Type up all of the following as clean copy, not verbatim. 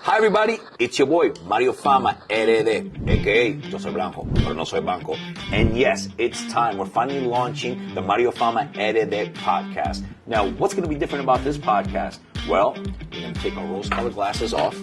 Hi everybody, it's your boy Mario Fama, RD, aka Yo Soy Blanco, pero no soy banco. And yes, it's time. We're finally launching the Mario Fama RD podcast. Now, what's going to be different about this podcast? Well, we're going to take our rose-colored glasses off.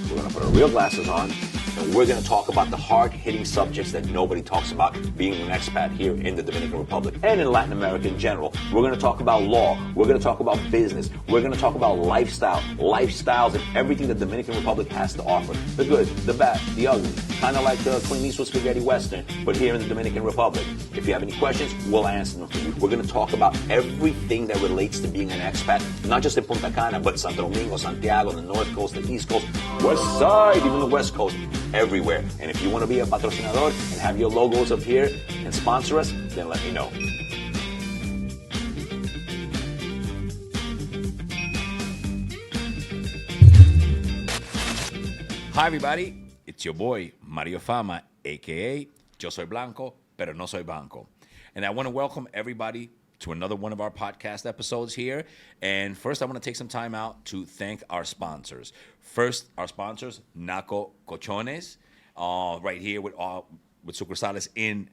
We're going to put our real glasses on. And we're going to talk about the hard-hitting subjects that nobody talks about being an expat here in the Dominican Republic and in Latin America in general. We're going to talk about law. We're going to talk about business. We're going to talk about lifestyles, and everything the Dominican Republic has to offer. The good, the bad, the ugly. Kind of like the Clint Eastwood Spaghetti Western, but here in the Dominican Republic. If you have any questions, we'll answer them for you. We're going to talk about everything that relates to being an expat, not just in Punta Cana, but Santo Domingo, Santiago, the North Coast, the East Coast, West Side, even the West Coast. Everywhere. And if you want to be a patrocinador and have your logos up here and sponsor us, then let me know. Hi everybody, it's your boy Mario Fama, aka Yo Soy Blanco, pero no soy banco. And I want to welcome everybody to another one of our podcast episodes here. And first, I want to take some time out to thank our sponsors. First, our sponsors, Naco Cochones, right here with sucursales in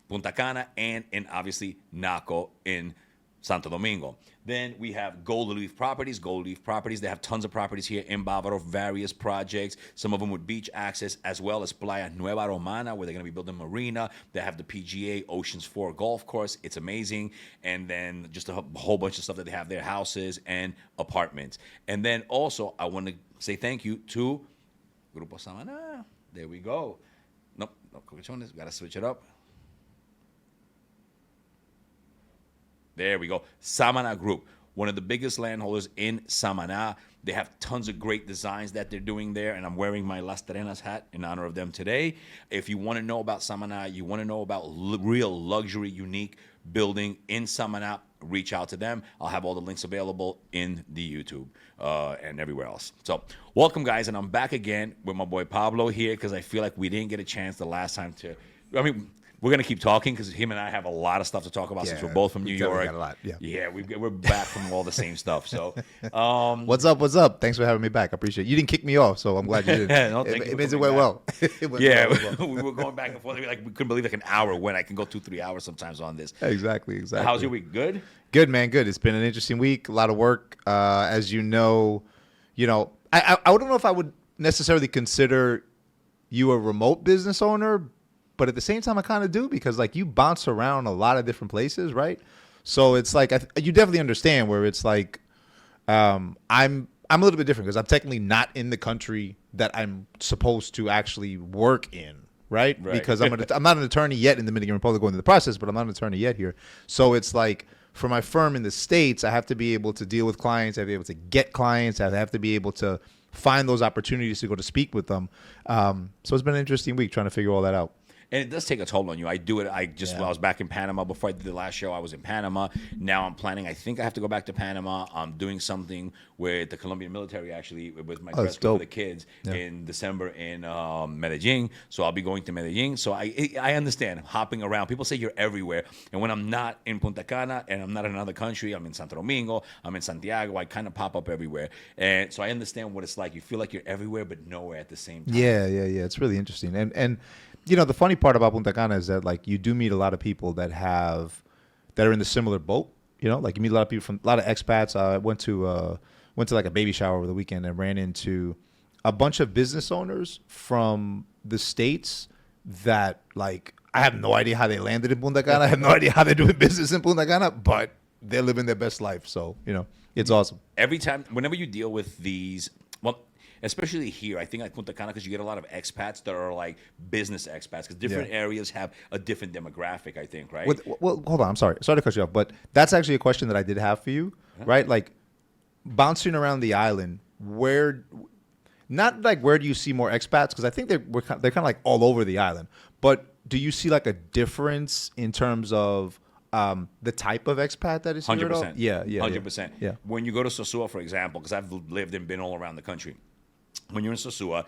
Punta Cana and in, obviously, Naco in Santo Domingo. Then we have Gold Leaf Properties. Gold Leaf Properties, they have tons of properties here in Bávaro, various projects, some of them with beach access, as well as Playa Nueva Romana, where they're going to be building a marina. They have the PGA Oceans 4 golf course. It's amazing. And then just a whole bunch of stuff that they have there, houses and apartments. And then also, I want to say thank you to Grupo Samana. There we go. Nope, no Cochones. Got to switch it up. There we go. Samana Group, one of the biggest landholders in Samana. They have tons of great designs that they're doing there, and I'm wearing my Las Terrenas hat in honor of them today. If you want to know about Samana, you want to know about real luxury, unique building in Samana, reach out to them. I'll have all the links available in the YouTube and everywhere else. So welcome, guys, and I'm back again with my boy Pablo here because I feel like we didn't get a chance the last time to – we're going to keep talking because him and I have a lot of stuff to talk about since we're both from New York. Got a lot. Yeah, we're back from all the same stuff. So, What's up? Thanks for having me back. I appreciate it. You didn't kick me off, so I'm glad you didn't. No, it means it went well. We were going back and forth. Like we couldn't believe an hour went. I can go 2-3 hours sometimes on this. Exactly. How's your week? Good? Good, man. Good. It's been an interesting week. A lot of work. As you know, I don't know if I would necessarily consider you a remote business owner, but at the same time, I kind of do because like you bounce around a lot of different places, right? So it's like you definitely understand where it's like I'm a little bit different because I'm technically not in the country that I'm supposed to actually work in, right? Because I'm not an attorney yet in the Dominican Republic going through the process, but I'm not an attorney yet here. So it's like for my firm in the States, I have to be able to deal with clients. I have to be able to get clients. I have to be able to find those opportunities to go to speak with them. So it's been an interesting week trying to figure all that out. And it does take a toll on you. I do it. I was back in Panama before I did the last show. I was in Panama. Now I'm planning. I think I have to go back to Panama. I'm doing something with the Colombian military, actually, with my rescue for the kids in December in Medellin. So I'll be going to Medellin. So I understand hopping around. People say you're everywhere. And when I'm not in Punta Cana and I'm not in another country, I'm in Santo Domingo, I'm in Santiago, I kind of pop up everywhere. And so I understand what it's like. You feel like you're everywhere but nowhere at the same time. Yeah. It's really interesting. And the funny part about Punta Cana is that like you do meet a lot of people that are in the similar boat. Like you meet a lot of people from a lot of expats. I went to like a baby shower over the weekend and ran into a bunch of business owners from the States that like I have no idea how they landed in Punta Cana. I have no idea how they're doing business in Punta Cana, but they're living their best life. So it's awesome. Every time, whenever you deal with these, especially here, I think like Punta Cana, because you get a lot of expats that are like business expats, because different areas have a different demographic, I think, right? Well, hold on. I'm sorry to cut you off, but that's actually a question that I did have for you, right? Like bouncing around the island, not like where do you see more expats? Because I think they're kind of like all over the island, but do you see like a difference in terms of the type of expat that is here 100%. at all? Yeah. 100%. Yeah. When you go to Sosua, for example, because I've lived and been all around the country, when you're in Sosua,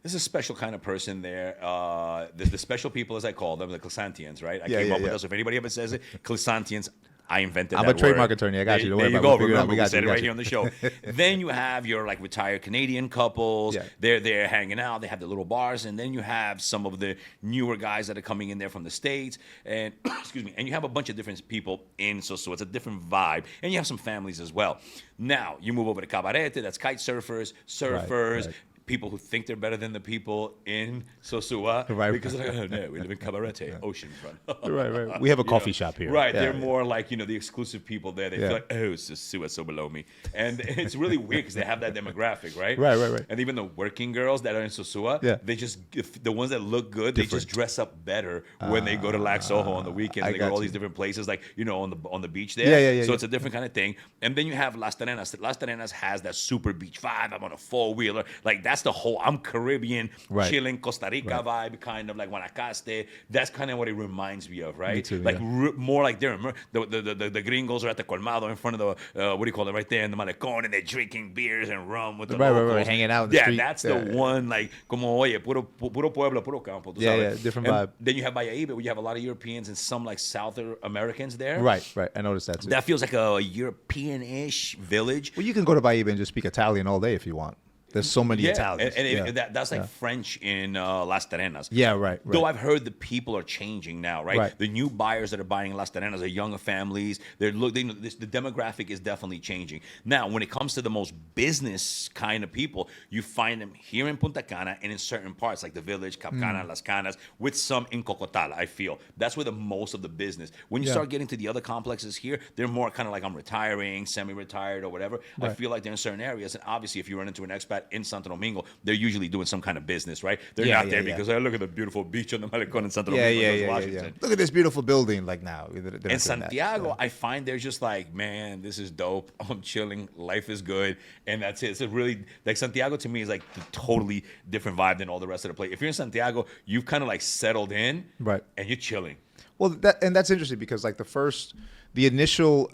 there's a special kind of person there. The special people, as I call them, the Clisantians, right? I came up with those. If anybody ever says it, Clisantians, I invented I'm that a trademark word. attorney. I got you. Don't There worry you about it. go. We'll figure it out. Remember, we said it right you. here on the show. Then you have your like retired Canadian couples. Yeah. They're there hanging out. They have the little bars, and then you have some of the newer guys that are coming in there from the States, and excuse me, and you have a bunch of different people in. So it's a different vibe, and you have some families as well. Now you move over to Cabarete. That's kite surfers, Right. people who think they're better than the people in Sosua. Right. Because they're like, oh, no, we live in Cabarete, oceanfront. Right. We have a coffee shop here. Right. Yeah, They're more like, the exclusive people there. They feel like, oh, Sosua's so below me. And it's really weird because they have that demographic, right? Right. And even the working girls that are in Sosua, they just, the ones that look good, they just dress up better when they go to Lac Soho on the weekends. They go to all these different places, like, on the beach there. Yeah. So it's a different kind of thing. And then you have Las Terrenas. Las Terrenas has that super beach vibe. I'm on a four-wheeler. Like, that's the whole, I'm Caribbean, chilling, Costa Rica vibe, kind of like Guanacaste. That's kind of what it reminds me of, right? Me too, like yeah. more like they're the gringos are at the colmado in front of the what do you call it, right there in the malecón, and they're drinking beers and rum with the locals. Right, hanging out in the street. That's the one, like, como oye, puro pueblo, puro campo. Different vibe. Then you have Valladolid, where you have a lot of Europeans and some like South Americans there. Right. I noticed that too. That feels like a European-ish village. Well, you can go to Bahia and just speak Italian all day if you want. There's so many Italians. And that's like French in Las Terrenas. Yeah, right. Though I've heard the people are changing now, right? The new buyers that are buying Las Terrenas are younger families. The demographic is definitely changing. Now, when it comes to the most business kind of people, you find them here in Punta Cana and in certain parts, like the village, Cap Cana, Las Canas, with some in Cocotal, I feel. That's where the most of the business. When you start getting to the other complexes here, they're more kind of like, I'm retiring, semi-retired, or whatever. I feel like they're in certain areas. And obviously, if you run into an expat in Santo Domingo, they're usually doing some kind of business, right? They're not there because I look at the beautiful beach on the Malecón in Santo Domingo, Washington. Look at this beautiful building, like now. In Santiago, I find they're just like, man, this is dope. I'm chilling. Life is good. And that's it. It's a really, like, Santiago to me is like the totally different vibe than all the rest of the place. If you're in Santiago, you've kind of like settled in, right, and you're chilling. Well, that's interesting because like the initial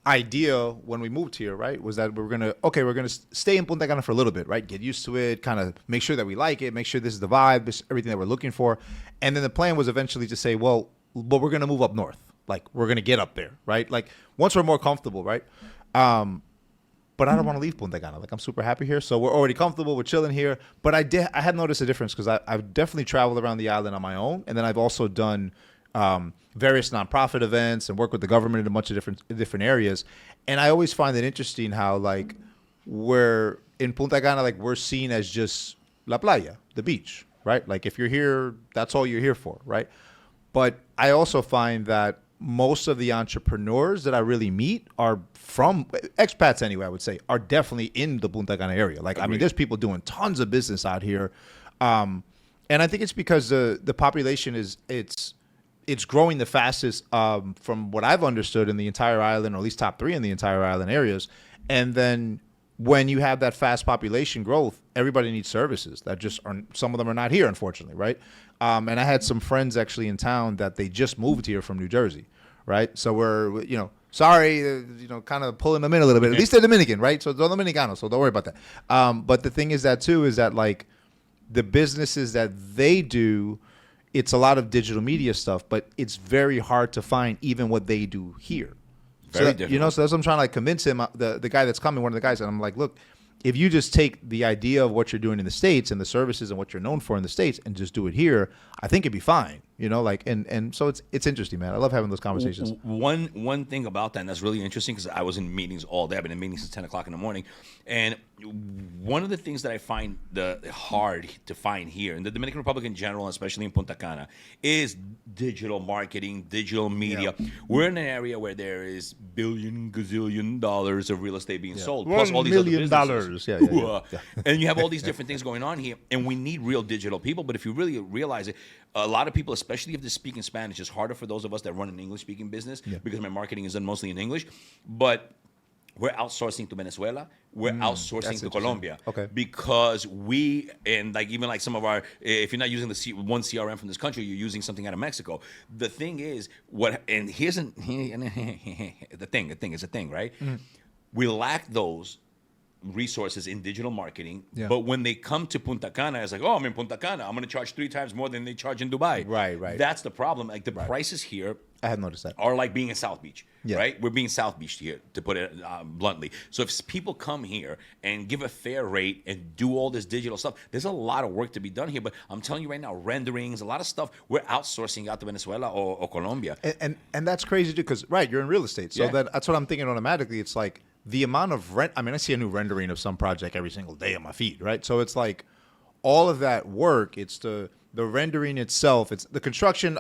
idea when we moved here, right, was that we're gonna stay in Punta Cana for a little bit, right, get used to it, kind of make sure that we like it, make sure this is the vibe, this everything that we're looking for, and then the plan was eventually to say, well, but we're gonna move up north, like we're gonna get up there, right, like once we're more comfortable, right, but I don't want to leave Punta Cana. Like, I'm super happy here, so we're already comfortable. We're chilling here. But I had noticed a difference because I've definitely traveled around the island on my own, and then I've also done various nonprofit events and work with the government in a bunch of different areas. And I always find it interesting how, like, we're in Punta Cana, like, we're seen as just la playa, the beach, right? Like, if you're here, that's all you're here for, right? But I also find that most of the entrepreneurs that I really meet are from expats anyway, I would say, are definitely in the Punta Cana area. Like, I mean, there's people doing tons of business out here. And I think it's because the population it's growing the fastest from what I've understood in the entire island, or at least top 3 in the entire island areas. And then when you have that fast population growth, everybody needs services that just are, some of them are not here, unfortunately, right? And I had some friends actually in town that they just moved here from New Jersey, right? So we're, sorry, kind of pulling them in a little bit. At least they're Dominican, right? So they're Dominicanos, so don't worry about that. But the thing is that like the businesses that they do, it's a lot of digital media stuff, but it's very hard to find even what they do here. Very different. So that's what I'm trying to like convince him, the guy that's coming, one of the guys, and I'm like, look, if you just take the idea of what you're doing in the States and the services and what you're known for in the States and just do it here, I think it'd be fine. And so it's interesting, man. I love having those conversations. One thing about that, and that's really interesting because I was in meetings all day. I've been in meetings since 10 o'clock in the morning. And one of the things that I find hard to find here in the Dominican Republic in general, especially in Punta Cana, is digital marketing, digital media. Yeah. We're in an area where there is gazillion dollars of real estate being sold. Plus all these other businesses. Yeah. And you have all these different things going on here. And we need real digital people. But if you really realize it, a lot of people, especially if they speak in Spanish, it's harder for those of us that run an English-speaking business because my marketing is done mostly in English. But we're outsourcing to Venezuela. We're outsourcing to Colombia. Okay. Because even like some of our, if you're not using one CRM from this country, you're using something out of Mexico. The thing is, here's the thing, right? We lack those resources in digital marketing, but when they come to Punta Cana, it's like, I'm in Punta Cana, I'm going to charge 3 times more than they charge in Dubai. Right. That's the problem. Like the prices here I had noticed that. are like being in South Beach, Yeah. right? We're being South Beach here, to put it bluntly. So if people come here and give a fair rate and do all this digital stuff, there's a lot of work to be done here. But I'm telling you right now, renderings, a lot of stuff, we're outsourcing out to Venezuela or Colombia. And that's crazy too, because you're in real estate, so Yeah. that's what I'm thinking automatically. It's like the amount of rent. I mean, I see a new rendering of some project every single day on my feed, right? So it's like all of that work. It's the rendering itself. It's the construction.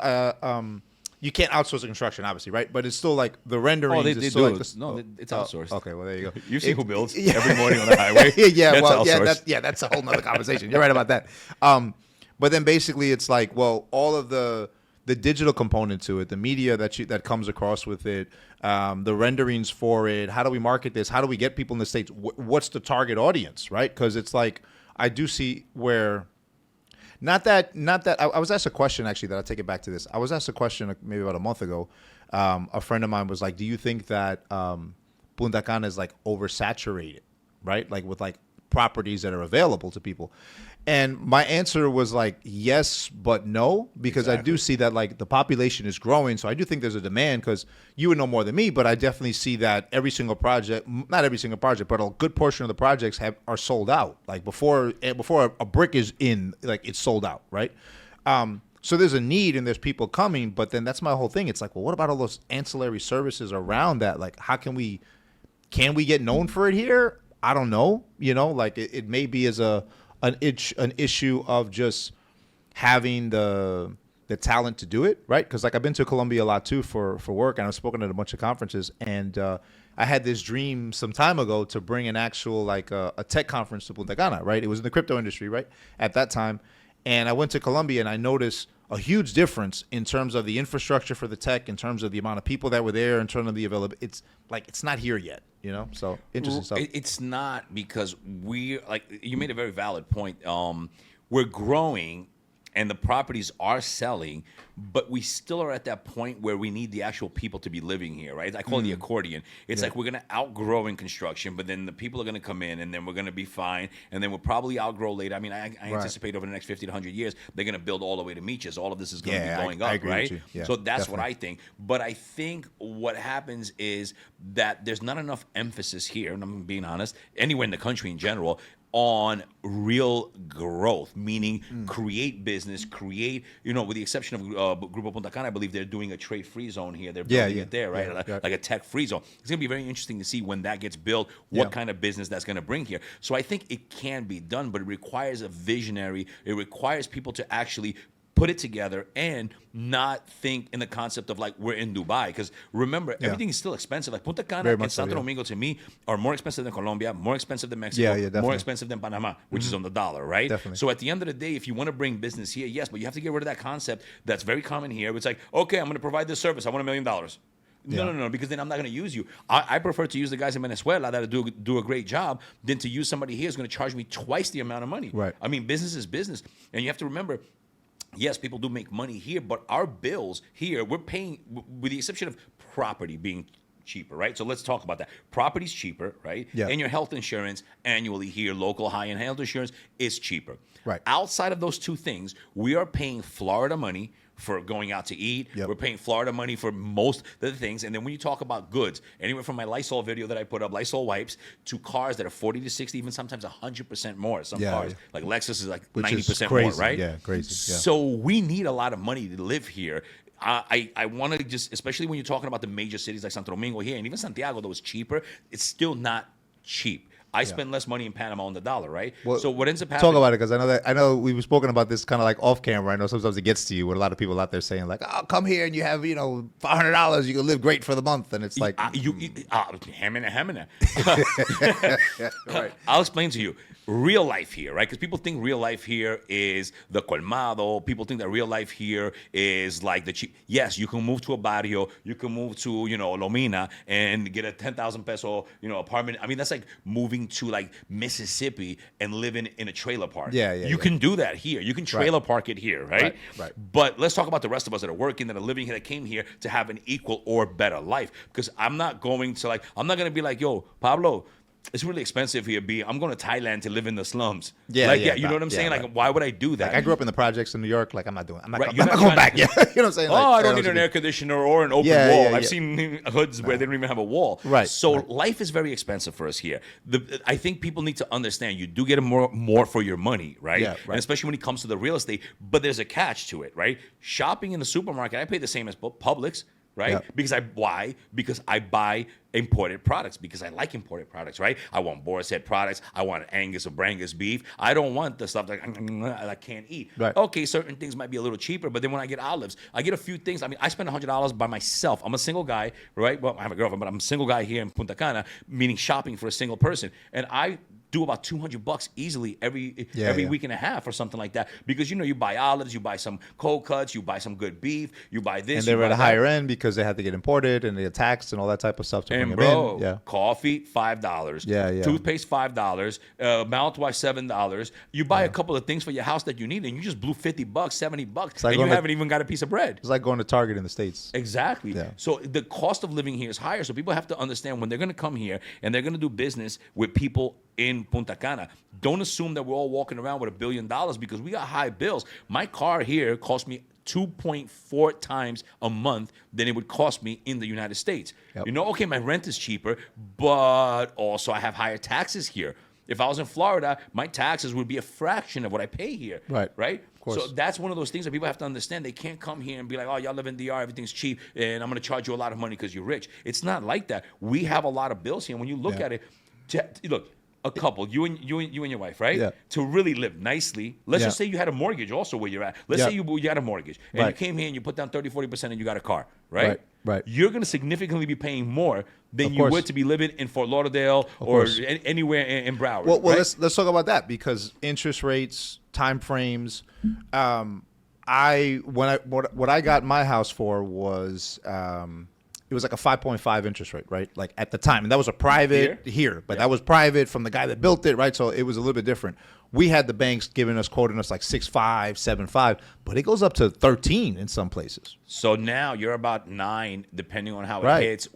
You can't outsource the construction, obviously, right? But it's still like the rendering. Oh, they is do still it. like this, No, it's outsourced. Okay, well there you go. You see who builds every morning on the highway? Yeah, That's outsourced. that's a whole nother conversation. You're right about that. But then basically it's like, well, all of the digital component to it, the media that comes across with it, the renderings for it, how do we market this? How do we get people in the States? What's the target audience, right? Because it's like, I do see where, not that I was asked a question, actually, that I'll take it back to this. I was asked a question maybe about a month ago. A friend of mine was like, do you think that Punta Cana is like oversaturated, right? Like with like properties that are available to people. And my answer was like, yes, but no, because I do see that like the population is growing. So I do think there's a demand, because you would know more than me, but I definitely see that every single project, not every single project, but a good portion of the projects are sold out. Like before a brick is in, like it's sold out, right? So there's a need and there's people coming, but then that's my whole thing. It's like, well, what about all those ancillary services around that? Like, how can we get known for it here? I don't know. You know, like it may be as an issue of just having the talent to do it, right? Because like I've been to Colombia a lot too for work, and I've spoken at a bunch of conferences, and I had this dream some time ago to bring an actual like a tech conference to Punta Cana, right? It was in the crypto industry, right, at that time, and I went to Colombia and I noticed a huge difference in terms of the infrastructure for the tech, in terms of the amount of people that were there, in terms of the availability. It's like it's not here yet, you know. So interesting stuff. It's not, because we, like, you made a very valid point. We're growing, and the properties are selling, but we still are at that point where we need the actual people to be living here, right? I call it the accordion. It's like we're going to outgrow in construction, but then the people are going to come in, and then we're going to be fine, and then we'll probably outgrow later. I mean, I anticipate over the next 50 to 100 years, they're going to build all the way to meet us. All of this is going to be going I up, agree right? with you. Yeah, so that's definitely. what I think. But I think what happens is that there's not enough emphasis here, and I'm being honest, anywhere in the country in general, on real growth, meaning create business, with the exception of Grupo Punta Cana, I believe they're doing a trade-free zone here. They're building it there, right? Yeah. Like a tech-free zone. It's going to be very interesting to see when that gets built, what kind of business that's going to bring here. So I think it can be done, but it requires a visionary. It requires people to actually put it together and not think in the concept of like we're in Dubai. Because remember, everything is still expensive. Like Punta Cana and Santo Domingo to me are more expensive than Colombia, more expensive than Mexico, more expensive than Panama, which is on the dollar, right? Definitely. So at the end of the day, if you want to bring business here, yes, but you have to get rid of that concept that's very common here. It's like, okay, I'm going to provide this service. I want $1 million. No, because then I'm not going to use you. I prefer to use the guys in Venezuela that do a great job than to use somebody here who's going to charge me twice the amount of money. Right. I mean, business is business. And you have to remember, yes, people do make money here, but our bills here, we're paying, with the exception of property being cheaper, right? So let's talk about that. Property's cheaper, right? Yeah. And your health insurance annually here, local high-end health insurance, is cheaper. Right. Outside of those two things, we are paying Florida money for going out to eat. Yep. We're paying Florida money for most of the things. And then when you talk about goods, anywhere from my Lysol video that I put up, Lysol wipes, to cars that are 40 to 60, even sometimes 100% more. Some cars, like Lexus is like which 90% crazy. more, right? Yeah, crazy. Yeah. So we need a lot of money to live here. I want to just, especially when you're talking about the major cities like Santo Domingo here, and even Santiago, though it's cheaper, it's still not cheap. I spend less money in Panama on the dollar, right? Well, so what ends up happening? Talk about it, because I know we've spoken about this kind of like off camera. I know sometimes it gets to you with a lot of people out there saying like, "Oh, come here and you have $500, you can live great for the month," and it's like, Hamina. Right. I'll explain to you. Real life here, right? Because people think real life here is the colmado. People think that real life here is like the cheap. Yes, you can move to a barrio. You can move to, Lomina and get a 10,000 peso, apartment. I mean, that's like moving to like Mississippi and living in a trailer park. You can do that here. You can trailer park it here, right? Right. But let's talk about the rest of us that are working, that are living here, that came here to have an equal or better life. Because I'm not going to be like, yo, Pablo, it's really expensive here. I'm going to Thailand to live in the slums. Yeah, you know what I'm saying? right. Like, why would I do that? Like I grew up in the projects in New York. Like I'm not Right, I'm you're not not going trying back. to- Yeah, you know what I'm saying? Oh, Like, I don't know need what an you air mean. conditioner or an open Yeah, wall. yeah, I've yeah. seen hoods where they don't even have a wall. Right, So right. life is very expensive for us here. I think people need to understand you do get more for your money, right? Yeah, right. And especially when it comes to the real estate. But there's a catch to it, right? Shopping in the supermarket, I pay the same as Publix. Right? Yeah. Because I buy imported products because I like imported products, right? I want Boar's Head products. I want Angus or Brangus beef. I don't want the stuff that I can't eat. Right. Okay, certain things might be a little cheaper, but then when I get olives, I get a few things. I mean, I spend $100 by myself. I'm a single guy, right? Well, I have a girlfriend, but I'm a single guy here in Punta Cana, meaning shopping for a single person. And I do about $200 easily every week and a half or something like that, because you buy olives, you buy some cold cuts, you buy some good beef, you buy this, And they you were buy at a that. higher end because they had to get imported and they get taxed and all that type of stuff to bring And them bro, in. Yeah. coffee $5. Yeah, yeah. Toothpaste $5. Mouthwash $7. You buy a couple of things for your house that you need, and you just blew $50, $70, like and you going to- haven't even got a piece of bread. It's like going to Target in the States. Exactly. Yeah. So the cost of living here is higher. So people have to understand when they're going to come here and they're going to do business with people in Punta Cana, don't assume that we're all walking around with $1 billion, because we got high bills. My car here cost me 2.4 times a month than it would cost me in the United States. Yep. Okay, my rent is cheaper, but also I have higher taxes here. If I was in Florida, my taxes would be a fraction of what I pay here. Right. Right? Of course. So that's one of those things that people have to understand. They can't come here and be like, oh, y'all live in DR, everything's cheap, and I'm going to charge you a lot of money because you're rich. It's not like that. We have a lot of bills here. And when you look Yeah. at it, look, a couple, you and your wife, right? Yeah. To really live nicely, let's Yeah. just say you had a mortgage also where you're at. Let's Yeah. say you had a mortgage, and you Right. came here and you put down 30-40% and you got a car, right? Right, right. You're going to significantly be paying more than Of you course. would to be living in Fort Lauderdale or course. anywhere in Broward. Well, right? let's talk about that, because interest rates, time frames. What I got my house for was it was like a 5.5 interest rate, right? Like at the time, and that was a private here, but that was private from the guy that built it, right? So it was a little bit different. We had the banks quoting us like 6.5, 7.5, but it goes up to 13 in some places. So now you're about 9, depending on how it Right. hits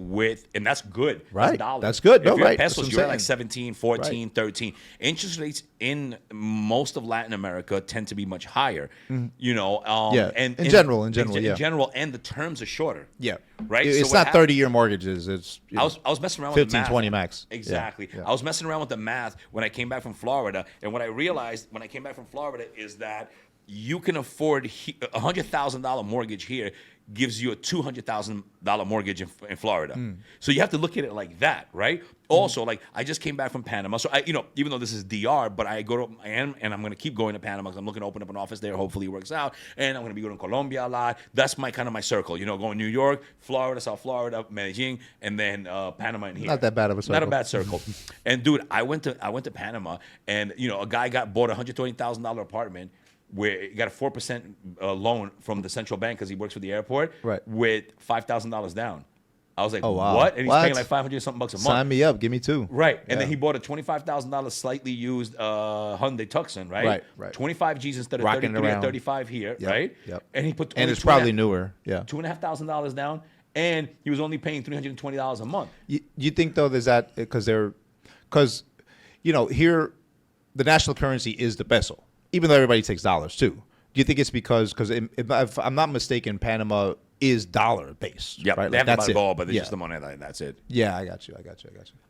and that's good. Right. That's dollars. That's good. If No, you're right. That's pesos, what I'm you're at like saying. 17, 14, 13. Interest rates in most of Latin America tend to be much higher. Yeah. And In general, yeah. in general, and the terms are shorter. Yeah. Right. It's So what not 30-year mortgages. It's I was messing around with 15, the math. 20 max. Yeah, Exactly. yeah. I was messing around with the math when I came back from Florida, and what I realized when I came back from Florida is that you can afford a $100,000 mortgage here gives you a $200,000 mortgage in Florida. So you have to look at it like that, right? Also, like I just came back from Panama, so I, even though this is DR, but I am, and I'm going to keep going to Panama because I'm looking to open up an office there. Hopefully, it works out, and I'm going to be going to Colombia a lot. That's my circle, going New York, Florida, South Florida, Medellin, and then Panama in here. Not that bad of a circle. Not a bad circle. And dude, I went to Panama, and a guy bought a $120,000 apartment where he got a 4% loan from the central bank because he works for the airport, Right. with $5,000 down. I was like, Oh, wow. what? And he's What? paying like 500 something bucks a month. Sign me up. Give me 2. Right. And Yeah. then he bought a $25,000 slightly used Hyundai Tucson, right? Right. 25 G's instead of Rocking 33 or around. 35 here, Yep, right? yep. And he put And it's 22 probably and a- newer. Yeah. $2,500 down, and he was only paying $320 a month. You think though there's that because here the national currency is the peso, even though everybody takes dollars too. Do you think it's because if I'm not mistaken, Panama is dollar based? Yep. right? They Like, have that's the it. ball, but it's Yeah. just the money. That's it. Yeah, I got you.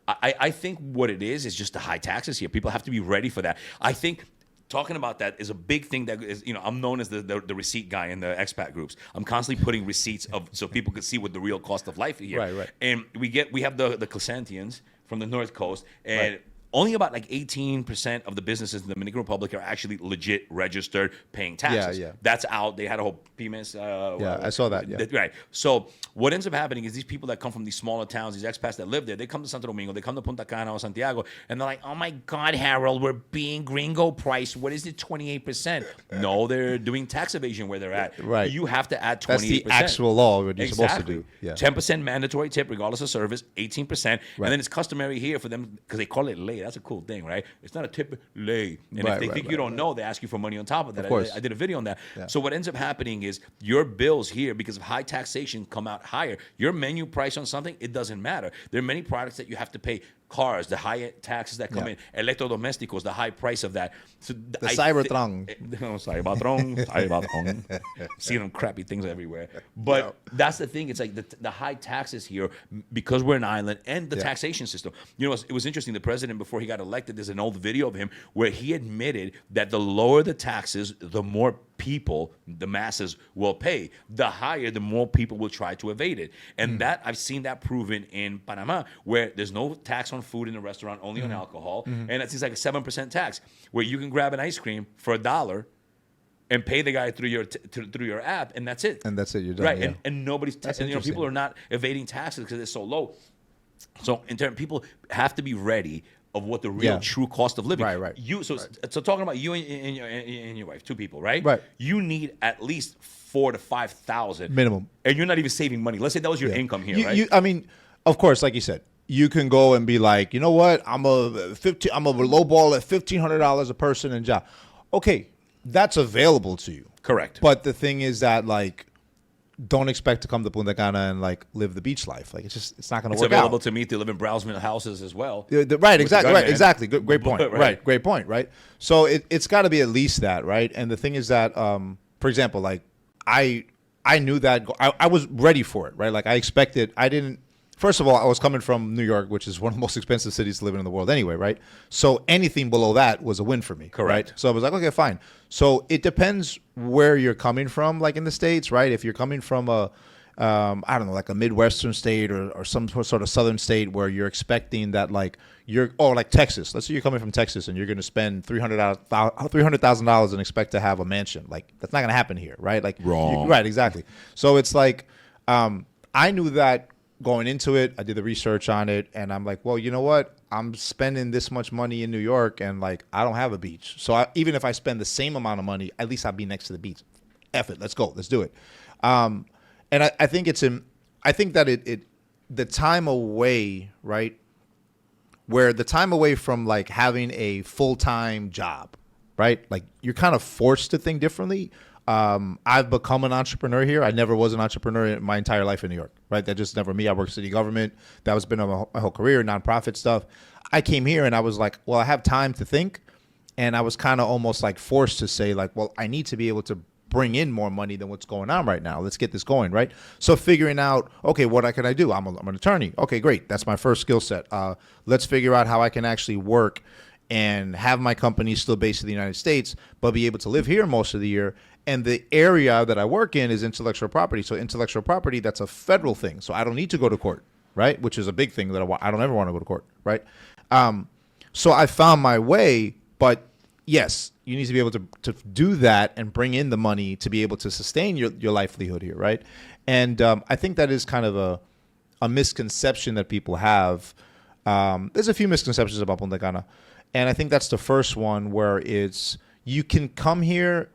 I think what it is just the high taxes here. People have to be ready for that. I think talking about that is a big thing that is, I'm known as the receipt guy in the expat groups. I'm constantly putting receipts so people can see what the real cost of life is here. Right. And we have the Clesantians from the North Coast, and Right. only about like 18% of the businesses in the Dominican Republic are actually legit registered paying taxes. Yeah. That's out. They had a whole PMS. I saw that, yeah. Right. So what ends up happening is these people that come from these smaller towns, these expats that live there, they come to Santo Domingo, they come to Punta Cana or Santiago, and they're like, oh my God, Harold, we're being gringo priced. What is it, 28%? No, they're doing tax evasion where they're at. Right. You have to add 28%. That's the actual law what you're supposed to Exactly. do. Yeah. 10% mandatory tip regardless of service, 18%. Right. And then it's customary here for them, because they call it lay. That's a cool thing, right? It's not a tip, lay. And if Right, they right, think right, you don't know, they ask you for money on top of that. Of course. I did a video on that. Yeah. So what ends up happening is your bills here, because of high taxation, come out higher. Your menu price on something, it doesn't matter. There are many products that you have to pay cars, the high taxes that come in, electrodomésticos, the high price of that. So The Cybertron. Cybertron. See them crappy things everywhere. But that's the thing. It's like the high taxes here, because we're an island, and the taxation system. You know, it was interesting. The president, before he got elected, there's an old video of him where he admitted that the lower the taxes, the more people, the masses, will pay. The higher, the more people will try to evade it. And that, I've seen that proven in Panama, where there's no tax on food in the restaurant, only on alcohol. And it's like a 7% tax, where you can grab an ice cream for $1 and pay the guy through your app, and that's it. And that's it. You're done. Right. Yeah. And nobody's, and, you know, people are not evading taxes because it's so low. So in turn, people have to be ready of what the real true cost of living. Right. So talking about you and your wife, two people, right? Right. You need at least 4,000 to 5,000 minimum, and you're not even saving money. Let's say that was your income here, right? I mean, of course, like you said, you can go and be like, you know what, I'm a low ball at $1,500 a person and job. Okay, that's available to you. Correct. But the thing is that, like, don't expect to come to Punta Cana and like live the beach life. Like, it's not going to work out. It's available to me to live in Brownsville houses as well. Right, exactly. Right, exactly. Great point. Right. Right, great point. Right. So it's got to be at least that, right? And the thing is that, for example, like I knew that I was ready for it, right? Like I expected. I didn't. First of all, I was coming from New York, which is one of the most expensive cities to live in the world anyway, right? So anything below that was a win for me. Correct. Right? So I was like, okay, fine. So it depends where you're coming from, like in the States, right? If you're coming from I don't know, like a Midwestern state or some sort of southern state where you're expecting that, like like Texas. Let's say you're coming from Texas and you're going to spend $300,000 and expect to have a mansion. Like, that's not going to happen here, right? Like, Wrong. Right, exactly. So it's like, I knew that going into it. I did the research on it, and I'm like, well, you know what? I'm spending this much money in New York, and like, I don't have a beach. So even if I spend the same amount of money, at least I'll be next to the beach. F it, let's go, let's do it. And I think I think that the time away, right? Where the time away from like having a full-time job, right? Like, you're kind of forced to think differently. I've become an entrepreneur here. I never was an entrepreneur in my entire life in New York, right? That just never me. I worked city government. That was been my whole career, nonprofit stuff. I came here and I was like, well, I have time to think. And I was kind of almost like forced to say like, well, I need to be able to bring in more money than what's going on right now. Let's get this going, right? So figuring out, okay, what can I do? I'm an attorney. Okay, great. That's my first skill set. Let's figure out how I can actually work and have my company still based in the United States, but be able to live here most of the year. And the area that I work in is intellectual property. So intellectual property, that's a federal thing. So I don't need to go to court, right? Which is a big thing that I don't ever want to go to court, right? So I found my way, but yes, you need to be able to do that and bring in the money to be able to sustain your livelihood here, right? And I think that is kind of a misconception that people have. There's a few misconceptions about Punta Cana. And I think that's the first one, where it's you can come here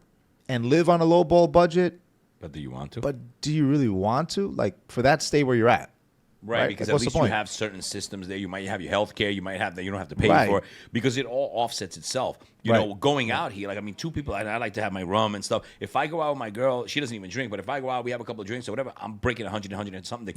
and live on a low ball budget. But do you want to? But do you really want to? Like, for that, stay where you're at. Right, because like, at least you have certain systems there. You might have your health care. You might have that you don't have to pay for it, because it all offsets itself. You know, going out here, like, I mean, two people, I like to have my rum and stuff. If I go out with my girl, she doesn't even drink, but if I go out, we have a couple of drinks or whatever, I'm breaking 100 and something.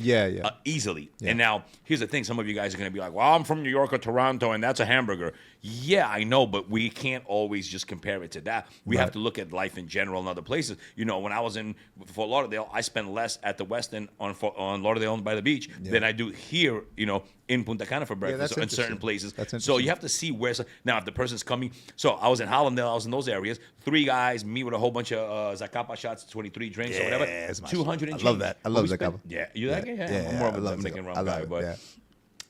Easily. Yeah. And now, here's the thing. Some of you guys are going to be like, well, I'm from New York or Toronto, and that's a hamburger. Yeah, I know, but we can't always just compare it to that. We have to look at life in general in other places. You know, when I was in Fort Lauderdale, I spent less at the West End on Lauderdale by the beach than I do here, you know, in Punta Cana for breakfast in certain places. So you have to see where. Now, if the person's coming, so I was in Hollandale, I was in those areas. 3 guys, me with a whole bunch of Zacapa shots, 23 drinks or whatever. 200 and change. I love that. I love Zacapa. Yeah, you like it? Yeah, I'm more of a Dominican rum guy, but.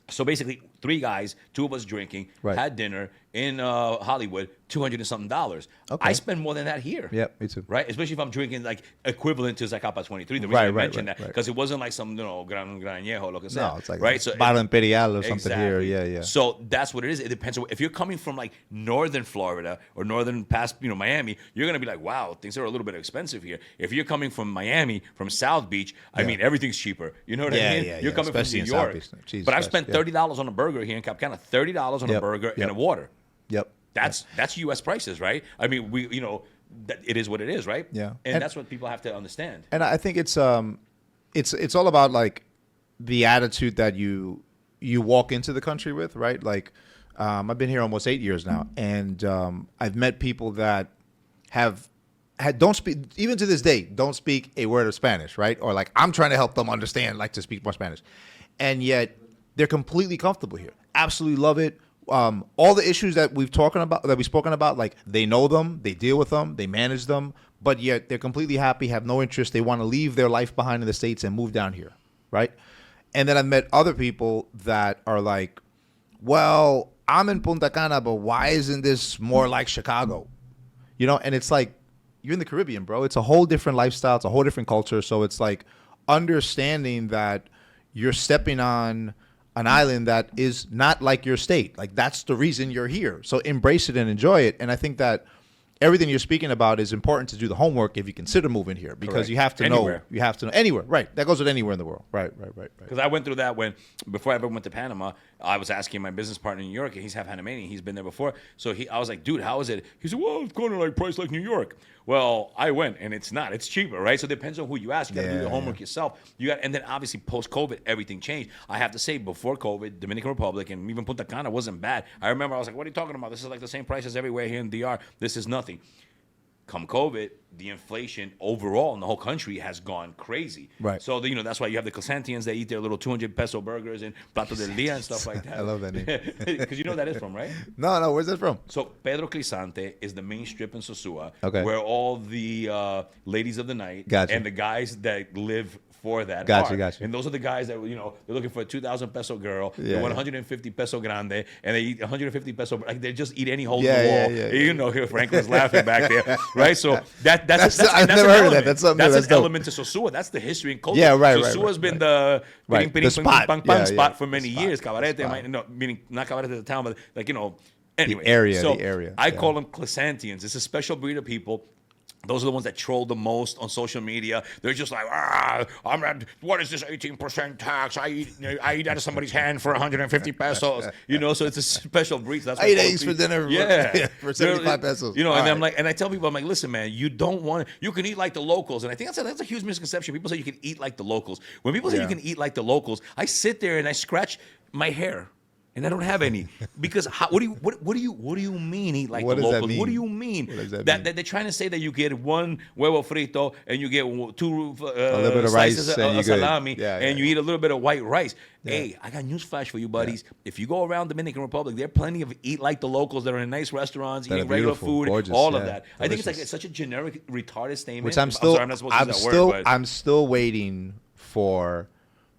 So basically, 3 guys, 2 of us drinking, had dinner in Hollywood, $200 and something. Okay. I spend more than that here. Yeah, me too. Right, especially if I'm drinking like equivalent to Zacapa 23. The reason I mentioned that because it wasn't like some Gran Añejo, lo que sea. No, it's like right. So bottle Imperial or something here. Yeah. So that's what it is. It depends. If you're coming from like northern Florida or northern past, Miami, you're gonna be like, wow, things are a little bit expensive here. If you're coming from Miami, from South Beach, I mean, everything's cheaper. You know what I mean? You're coming especially from New York. But I've spent $30 on a burger here in Cap Cana. $30 on a burger and a water. Yep. That's U.S. prices, right? I mean, it is what it is, right? Yeah. And that's what people have to understand. And I think it's all about like the attitude that you you walk into the country with, right? Like, I've been here almost 8 years now, and I've met people that don't speak, even to this day, don't speak a word of Spanish, right? Or like, I'm trying to help them understand, like, to speak more Spanish, and yet they're completely comfortable here. Absolutely love it. All the issues that we've spoken about, like, they know them, they deal with them, they manage them, but yet they're completely happy, have no interest. They want to leave their life behind in the States and move down here, right? And then I've met other people that are like, well, I'm in Punta Cana, but why isn't this more like Chicago? You know, and it's like, you're in the Caribbean, bro. It's a whole different lifestyle. It's a whole different culture. So it's like understanding that you're stepping on an island that is not like your state. Like, that's the reason you're here. So embrace it and enjoy it. And I think that everything you're speaking about is important to do the homework if you consider moving here, because Correct. you have to Anywhere. know. You have to know anywhere. Right. That goes with anywhere in the world. Right. Because I went through that before I ever went to Panama. I was asking my business partner in New York, and he's half Panamanian. He's been there before. So I was like, dude, how is it? He said, well, it's kind of like price like New York. Well, I went, and it's not. It's cheaper, right? So it depends on who you ask. You got to do the homework yourself. And then obviously post-COVID, everything changed. I have to say, before COVID, Dominican Republic and even Punta Cana wasn't bad. I remember I was like, what are you talking about? This is like the same prices everywhere here in DR. This is nothing. Come COVID, the inflation overall in the whole country has gone crazy. Right. So, that's why you have the Clesantians that eat their little 200 peso burgers and plato del día and stuff like that. I love that name. Because you know where that is from, right? No, where's that from? So Pedro Clisante is the main strip in Sosua, Okay. where all the ladies of the night Gotcha. and the guys that live for that Gotcha, are. gotcha. And those are the guys that, they're looking for a 2,000 peso girl. Yeah, They want yeah. 150 peso grande, and they eat 150 peso. Like, they just eat any hole Yeah, in the yeah, wall. yeah, You know, here Franklin's laughing back there, right? So that's I've an never heard of that. element. That's something That's that's an dope. element to Sosua. That's the history and culture. Yeah, right. Sosua's been right. the Right. piring, The spot. pang, Yeah, spot yeah. for many The spot. years. The Cabarete, spot. meaning not cabarete the town, but like, anyway. area, So the area, I yeah. call them Clisantians. It's a special breed of people. Those are the ones that troll the most on social media. They're just like, what is this 18% tax? I eat out of somebody's hand for 150 pesos. So it's a special breed. So that's I why eat call eggs them for dinner for 75 pesos. And All I'm right. like, and I tell people, I'm like, listen, man, you don't want you can eat like the locals. And I think that's a huge misconception. People say you can eat like the locals. When people say Yeah. you can eat like the locals, I sit there and I scratch my hair. And I don't have any because what do you mean eat like What the does that locals? mean? What do you mean? What does that That mean? they're trying to say that you get one huevo frito and you get two little bit of slices rice and of you're good. salami Yeah, and yeah. you eat a little bit of white rice. Hey, I got news flash for you, buddies. If you go around Dominican Republic, there are plenty of eat like the locals that are in nice restaurants, That are eating regular beautiful, food, gorgeous, all of yeah, that. I think it's like delicious. such a generic, retarded statement. Which I'm still, sorry, I'm not supposed to use that word, but I'm still waiting for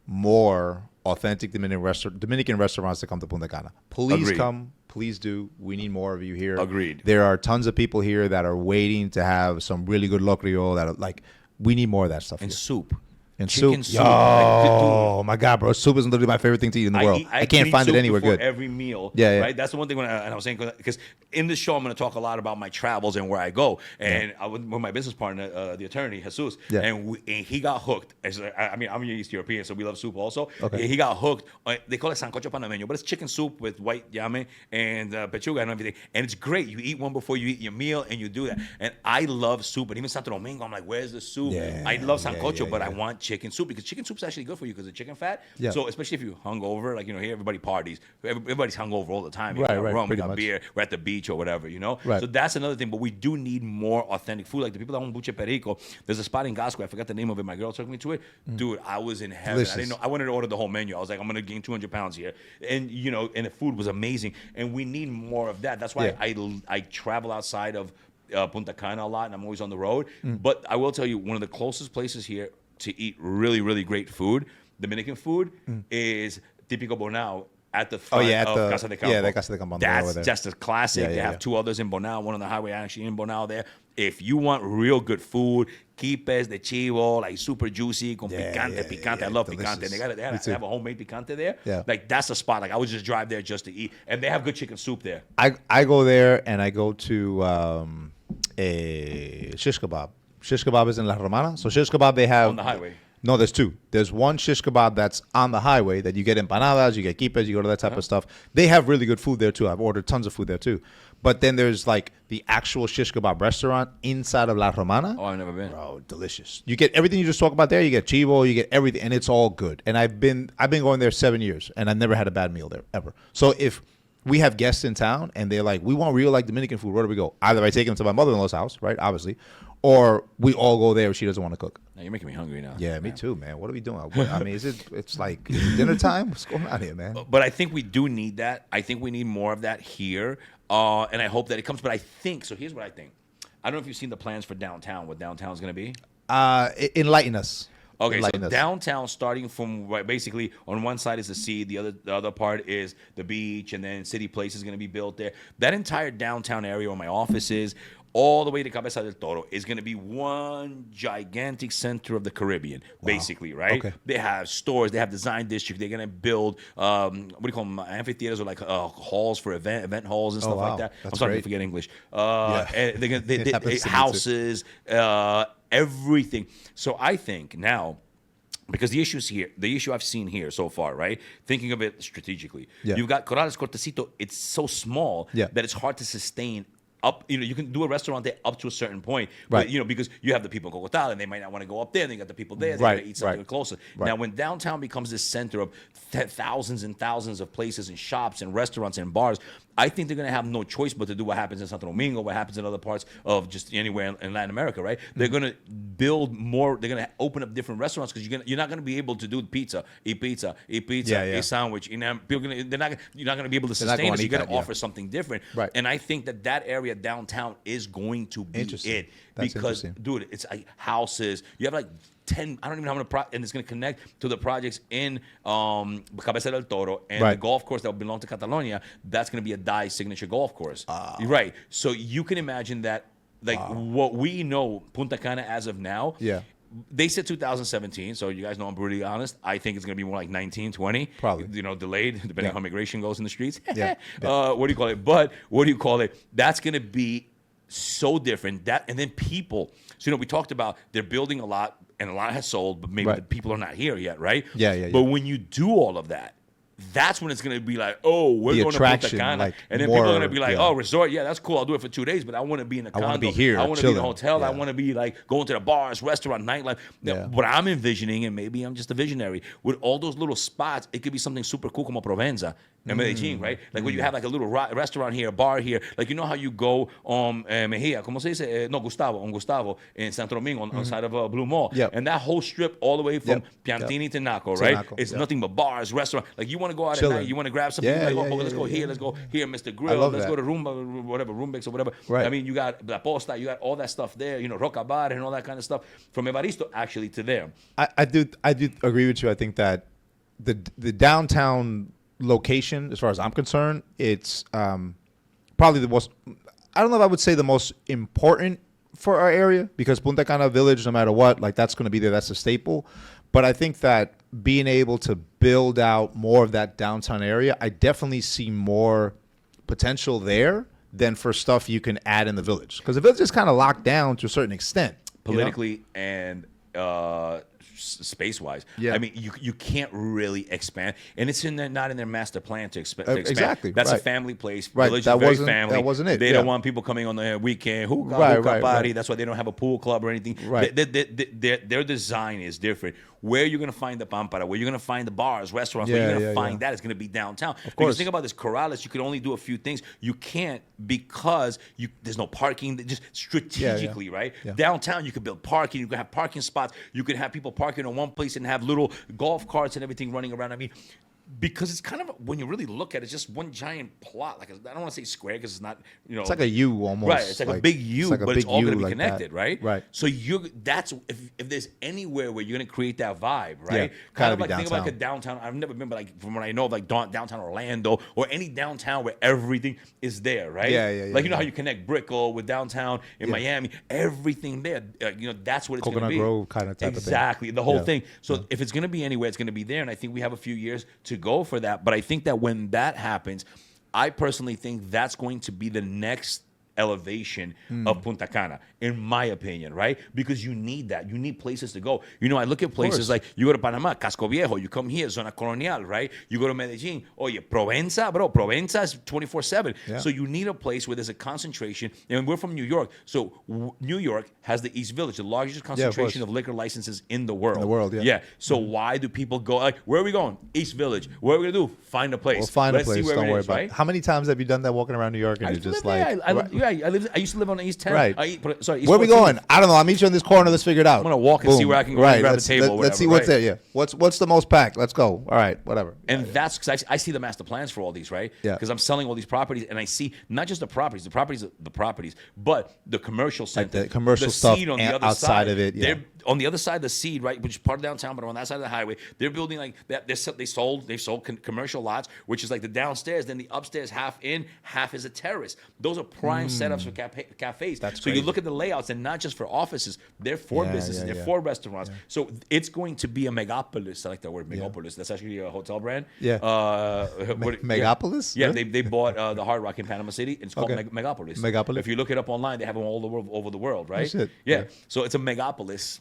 more authentic Dominican restaurants to come to Punta Cana. Please Agreed. come. Please do. We need more of you here. Agreed. There are tons of people here that are waiting to have some really good locrio. That are, like, we need more of that stuff and here. soup. And Chicken soup. soup. Like, dude, Oh my God, bro! Soup is literally my favorite thing to eat in the world. I can't eat find it soup anywhere before good. Every meal, Yeah, yeah. right. That's the one thing and I was saying because in this show I'm going to talk a lot about my travels and where I go. And I was with my business partner, the attorney Jesus, Yeah. and he got hooked. I mean, I'm East European, so we love soup also. Okay. He got hooked. They call it sancocho panameño, but it's chicken soup with white llame and pechuga and everything. And it's great. You eat one before you eat your meal, and you do that. And I love soup. And even Santo Domingo, I'm like, where's the soup? Yeah, I love yeah, sancocho, yeah, but I yeah. want chicken soup because chicken soup's actually good for you because of chicken fat. Yeah. So especially if you hungover, like here everybody parties. Everybody's hungover all the time. Right, got right, rum, we pretty got much. beer, we're at the beach or whatever, Right. So that's another thing. But we do need more authentic food. Like the people that own Buche Perico, there's a spot in Gasco. I forgot the name of it. My girl took me to it. Dude, I was in heaven. Delicious. I didn't know. I wanted to order the whole menu. I was like, I'm gonna gain 200 pounds here, and and the food was amazing. And we need more of that. That's why I travel outside of Punta Cana a lot, and I'm always on the road. But I will tell you, one of the closest places here to eat really, really great food, Dominican food, is Típico Bonao at the front at of the- Casa de Campo. yeah, the Casa de Campo on the way over That's there. just a classic. Yeah, They yeah, have yeah. two others in Bonao, one on the highway actually in Bonao there. If you want real good food, quipes de chivo, like super juicy, con Yeah, picante, yeah, picante. yeah, I love delicious. picante. They Me too. have a homemade picante there. Yeah. Like that's the spot. Like I would just drive there just to eat. And they have good chicken soup there. I go there and I go to a shish kebab. Shish kebab is in La Romana. So shish kebab they have On the highway. No, there's two. There's one shish kebab that's on the highway that you get empanadas, you get kippas, you go to that type of stuff. They have really good food there too. I've ordered tons of food there too. But then there's like the actual shish kebab restaurant inside of La Romana. Oh, I've never been. Bro, delicious. You get everything you just talked about there. You get chivo, you get everything, and it's all good. And I've been going there 7 years, and I've never had a bad meal there ever. So if we have guests in town and they're like, we want real like Dominican food, where do we go? Either I take them to my mother-in-law's house, right? Obviously. Or we all go there if she doesn't want to cook. Now you're making me hungry now. Yeah, me too, man. What are we doing? I mean, it's like dinner time? What's going on here, man? But I think we do need that. I think we need more of that here. And I hope that it comes. But I think, so here's what I think. I don't know if you've seen the plans for downtown, what downtown's going to be. Enlighten us. Okay, Enlighten so us. downtown, starting from basically on one side is the sea, the other part is the beach, and then City Place is going to be built there. That entire downtown area where my office is, all the way to Cabeza del Toro, is going to be one gigantic center of the Caribbean, basically, right? Okay. They have stores, they have design district, they're going to build, what do you call them, amphitheaters or like halls for event halls and stuff wow. like that. That's I'm starting great. to forget English. Yeah. And they're It happens to me too. houses, everything. So I think now, because the issue I've seen here so far, right? Thinking of it strategically, Yeah. you've got Corrales Cortecito. It's so small Yeah. that it's hard to sustain. Up, you can do a restaurant there up to a certain point, Right. but because you have the people in Cocotal and they might not want to go up there. And you got the people there, they Right, got to eat something right. closer. Right. Now, when downtown becomes this center of thousands and thousands of places and shops and restaurants and bars, I think they're going to have no choice but to do what happens in Santo Domingo, what happens in other parts of just anywhere in Latin America, right? They're going to build more. They're going to open up different restaurants because you're not going to be able to do pizza, eat pizza, Yeah, yeah. a sandwich. You're not going to be able to They're not sustain gonna it. So you eat got that, to yeah. offer something different. Right. And I think that area downtown is going to be Interesting. it That's because, interesting. dude, it's like houses. You have like 10. I don't even know how many. And it's going to connect to the projects in Cabeza del Toro and the Right. golf course that will belong to Catalonia. That's going to be a Dye signature golf course. Right. So you can imagine that, like what we know, Punta Cana as of now. Yeah. They said 2017, so you guys know I'm brutally honest. I think it's going to be more like 19, 20. Probably. Delayed, depending Yeah. on how immigration goes in the streets. Yeah. What do you call it? But what do you call it? That's going to be so different. And then people. So, we talked about they're building a lot, and a lot has sold, but maybe Right. the people are not here yet, right? Yeah. But when you do all of that, that's when it's going to be like, oh, we're The going to Punta attraction, Cana. like, And then people are more- going to be like, yeah. oh, resort, yeah, that's cool. I'll do it for 2 days, but I want to be in a condo. wanna be here, I want to be in a chilling. hotel. I Yeah. want to be like going to the bars, restaurant, nightlife. Now, Yeah. what I'm envisioning, and maybe I'm just a visionary, with all those little spots, it could be something super cool como Provenza in Medellin, right? Like when you have like a little restaurant here, a bar here. Like how you go on Mejia, ¿cómo se dice? No, Gustavo in Santo Domingo on the side of Blue Mall. Yep. And that whole strip all the way from Yep. Piantini to Naco, To right? Naco, It's yep. nothing but bars, restaurant. Like you want to go out Chilling. at night, you want to grab something, Yeah, like, yeah, let's go yeah, here, yeah. let's go here, Mr. I Grill, love let's that. go to Rumba, whatever, Rumbix or whatever. Right. I mean, you got La Posta, you got all that stuff there, Roca Bar and all that kind of stuff from Evaristo actually to there. I do agree with you. I think that the downtown location, as far as I'm concerned, it's probably the most. I don't know if I would say the most important for our area because Punta Cana Village, no matter what, like that's going to be there. That's a staple. But I think that being able to build out more of that downtown area, I definitely see more potential there than for stuff you can add in the village because the village is kind of locked down to a certain extent. Politically and space wise. Yeah. I mean, you can't really expand, and it's not in their master plan to expand. Exactly, That's right. a family place. Right, Village that is very wasn't- family. that wasn't it, They yeah. don't want people coming on the weekend. Hookah Right, party. right. That's why they don't have a pool club or anything. Right. Their design is different. Where you're going to find the pampara, where you're going to find the bars, restaurants, where Yeah, you're going to yeah, find yeah. that is going to be downtown. course. Because think about this, Corrales, you can only do a few things. You can't because there's no parking. Just strategically, right? Yeah. Downtown, you could build parking. You could have parking spots. You could have people parking in one place and have little golf carts and everything running around. I mean, because it's kind of, when you really look at it, it's just one giant plot. Like, I don't want to say square because it's not, It's like a U almost. right. It's like a big U, like a but it's big all going U to be like that. connected, right? Right. So that's if there's anywhere where you're going to create that vibe, right? Yeah, kind gotta of be like think about like a downtown. downtown. I've never been, but like from what I know, like downtown Orlando or any downtown where everything is there, right? Yeah, Like how yeah. you connect Brickell with downtown in Yeah. Miami, everything there. That's what it's going to Coconut be. Grove kinda type of thing. Exactly, the whole Yeah. thing. So if it's going to be anywhere, it's going to be there, and I think we have a few years to go for that. But I think that when that happens, I personally think that's going to be the next elevation of Punta Cana, in my opinion, right? Because you need that. You need places to go. You know, I look at places like, you go to Panama, Casco Viejo, you come here, Zona Colonial, right? You go to Medellin, Provenza, bro, Provenza is 24/7. Yeah. So you need a place where there's a concentration, and we're from New York, so New York has the East Village, the largest concentration of liquor licenses in the world. In the world, yeah. Yeah. So why do people go, like, where are we going? East Village. What are we going to do? Find a place. We'll find Let's a place. see where Don't it worry is, about right? it. How many times have you done that walking around New York and I you're used to just live like, there. I used to live on East 10. Right. East where are we 14. going? I don't know. I'll meet you in this corner. Let's figure it out. I'm gonna walk and see where I can go and grab a table or Let's see whatever, what's right? there. Yeah. What's the most packed? Let's go. All right. Whatever. And that's because I see the master plans for all these, right? Yeah. Because I'm selling all these properties, and I see not just the properties, but the commercial center, the commercial the stuff seed on the other outside side of it, yeah. They're on the other side of the seed, right, which is part of downtown, but on that side of the highway, they're building like that. They've sold commercial lots, which is like the downstairs, then the upstairs half is a terrace. Those are prime setups for cafes. That's so crazy. you look at the layouts, and not just for offices, they're for businesses, they're for restaurants. So it's going to be a megapolis. I like that word, megapolis. That's actually a hotel brand. Yeah. Megapolis? Yeah, Really? they bought the Hard Rock in Panama City. It's called Okay. Megapolis. Megapolis? If you look it up online, they have them all over the world, right? shit. Yeah. Yeah. So it's a megapolis.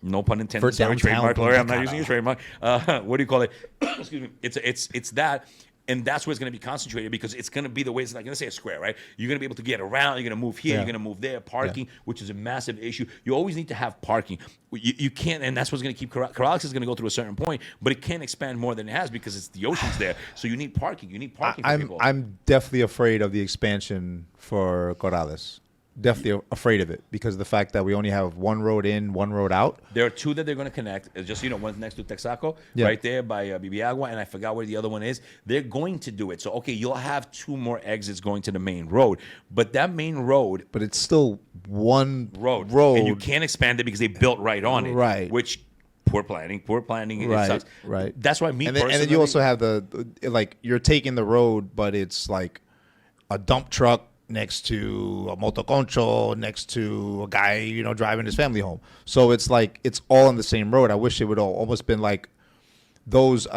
No pun intended. For Sorry, downtown trademark lawyer. I'm not Punta using your Cana. trademark. What do you call it? Excuse me. It's that. And that's where it's going to be concentrated, because it's going to be the way. It's not going to say a square, right? You're going to be able to get around. You're going to move here. Yeah. You're going to move there. Parking, which is a massive issue. You always need to have parking. You can't, and that's what's going to keep Corrales is going to go through a certain point, but it can't expand more than it has because it's the ocean's there. So you need parking. You need parking for people. I'm definitely afraid of the expansion for Corrales. Definitely afraid of it because of the fact that we only have one road in, one road out. There are two that they're going to connect. It's just, one's next to Texaco, Yeah. right there by Bibiagua, and I forgot where the other one is. They're going to do it. So, okay, you'll have two more exits going to the main road. But that main road, But it's still one road. road. And you can't expand it because they built right on it. Right. Which, poor planning. And it Right, sucks. right. That's why and then you also have like you're taking the road, but it's like a dump truck next to a motoconcho, next to a guy, driving his family home. So it's like it's all on the same road. I wish it would all almost been like those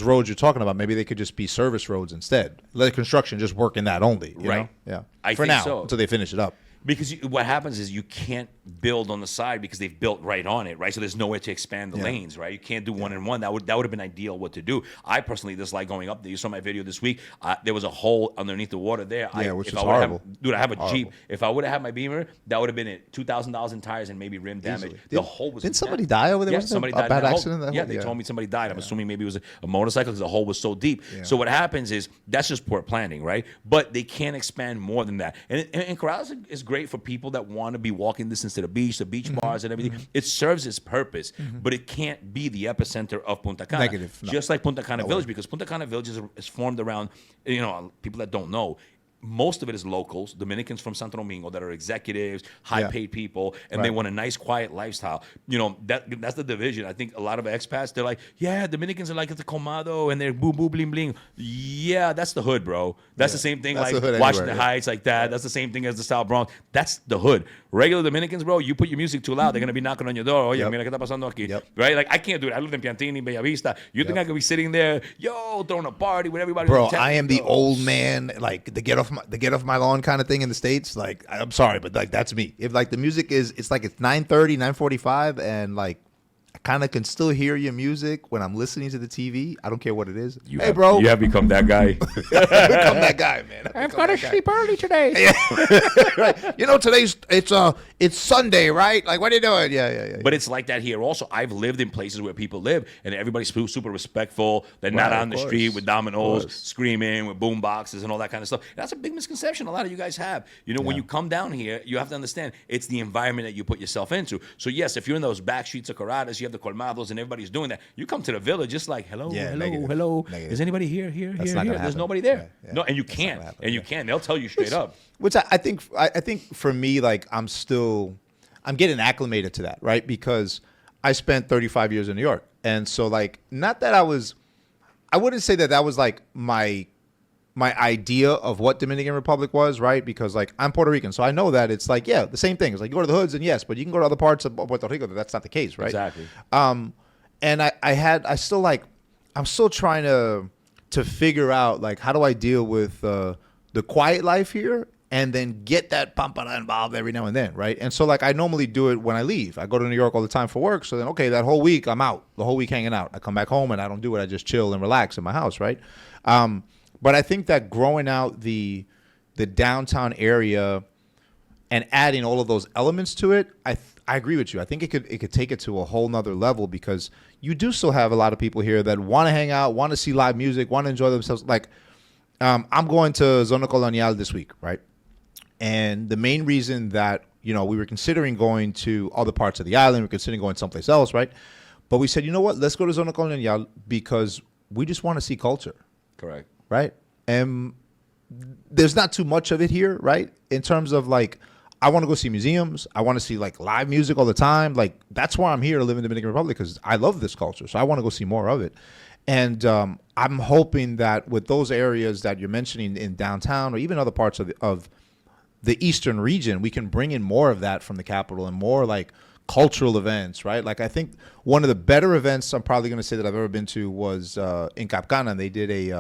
roads you're talking about. Maybe they could just be service roads instead. Let construction just work in that only. You Right. know? Yeah. I For think now, so. until they finish it up. Because what happens is you can't build on the side because they've built right on it, right? So there's nowhere to expand the lanes, right? You can't do one and one. That would have been ideal what to do. I personally dislike going up there. You saw my video this week. There was a hole underneath the water there. Which if is I would've horrible. I have a Horrible. Jeep. If I would have had my Beamer, that would have been it. $2,000 in tires and maybe rim damage. Easily. The hole was. Didn't somebody die over there? Yeah, Wasn't there somebody a died. bad in that hole. accident? Yeah, they told me somebody died. I'm assuming maybe it was a motorcycle because the hole was so deep. So what happens is that's just poor planning, right? But they can't expand more than that. And Corrales is great for people that want to be walking distance to the beach bars and everything. It serves its purpose, but it can't be the epicenter of Punta Cana. Negative, no. Just like Punta Cana No Village, way. because Punta Cana Village is formed around, people that don't know. Most of it is locals, Dominicans from Santo Domingo that are executives, high-paid people, and they Right. want a nice, quiet lifestyle. That's the division. I think a lot of expats, they're like, yeah, Dominicans are like at the Comado, and they're boo, bling, bling. Yeah, that's the hood, bro. That's the same thing That's like the hood Washington anywhere, yeah. Heights, like that. That's the same thing as the South Bronx. That's the hood. Regular Dominicans, bro, you put your music too loud, they're going to be knocking on your door. Oye, Yep. mira, ¿qué está pasando aquí? Yep. Right? Like, I can't do that. I live in Piantini, Bella Vista. You think Yep. I could be sitting there, throwing a party with everybody? Bro, in town? I am the No. old man, like the get off my lawn kind of thing in the States. Like, I'm sorry, but like that's me. If like the music it's 9:30, 9:45, and like I kind of can still hear your music when I'm listening to the TV. I don't care what it is. Hey, bro, You have become that guy. become that guy, man. I've got to sleep early today. Right. Today's it's Sunday, right? Like, what are you doing? Yeah. But it's like that here also. I've lived in places where people live and everybody's super respectful. They're not Right, on the of street course. with Of dominoes, course. screaming with boom boxes and all that kind of stuff. That's a big misconception a lot of you guys have. When Yeah. you come down here, you have to understand it's the environment that you put yourself into. So yes, if you're in those back streets of Corrales, you have the colmados and everybody's doing that. You come to the village, just like, hello. Negative. Is anybody here? That's not Here? gonna There's happen. nobody there. Yeah. No, and you That's not can't. gonna happen, And you yeah. can. They'll tell you straight up. Which I think for me, like I'm getting acclimated to that, right? Because I spent 35 years in New York, and so like not that I wouldn't say that was like my idea of what Dominican Republic was, right? Because like I'm Puerto Rican, so I know that it's like the same thing. It's like you go to the hoods, and yes, but you can go to other parts of Puerto Rico. That's not the case, right? Exactly. And I'm still trying to figure out like how do I deal with the quiet life here and then get that pampara involved every now and then, right? And so, like, I normally do it when I leave. I go to New York all the time for work. So then, okay, that whole week I'm out, the whole week hanging out. I come back home and I don't do it. I just chill and relax in my house, right? But I think that growing out the downtown area and adding all of those elements to it, I agree with you. I think it could take it to a whole nother level, because you do still have a lot of people here that want to hang out, want to see live music, want to enjoy themselves. Like, I'm going to Zona Colonial this week, right? And the main reason that, we were considering going to other parts of the island, we're considering going someplace else, right? But we said, you know what? Let's go to Zona Colonial because we just want to see culture. Correct. Right? And there's not too much of it here, right? In terms of, like, I want to go see museums. I want to see, like, live music all the time. Like, that's why I'm here to live in the Dominican Republic, because I love this culture. So I want to go see more of it. And I'm hoping that with those areas that you're mentioning in downtown or even other parts of the eastern region, we can bring in more of that from the capital and more, like, cultural events, right? Like, I think one of the better events I'm probably going to say that I've ever been to was in Capcana. And they did it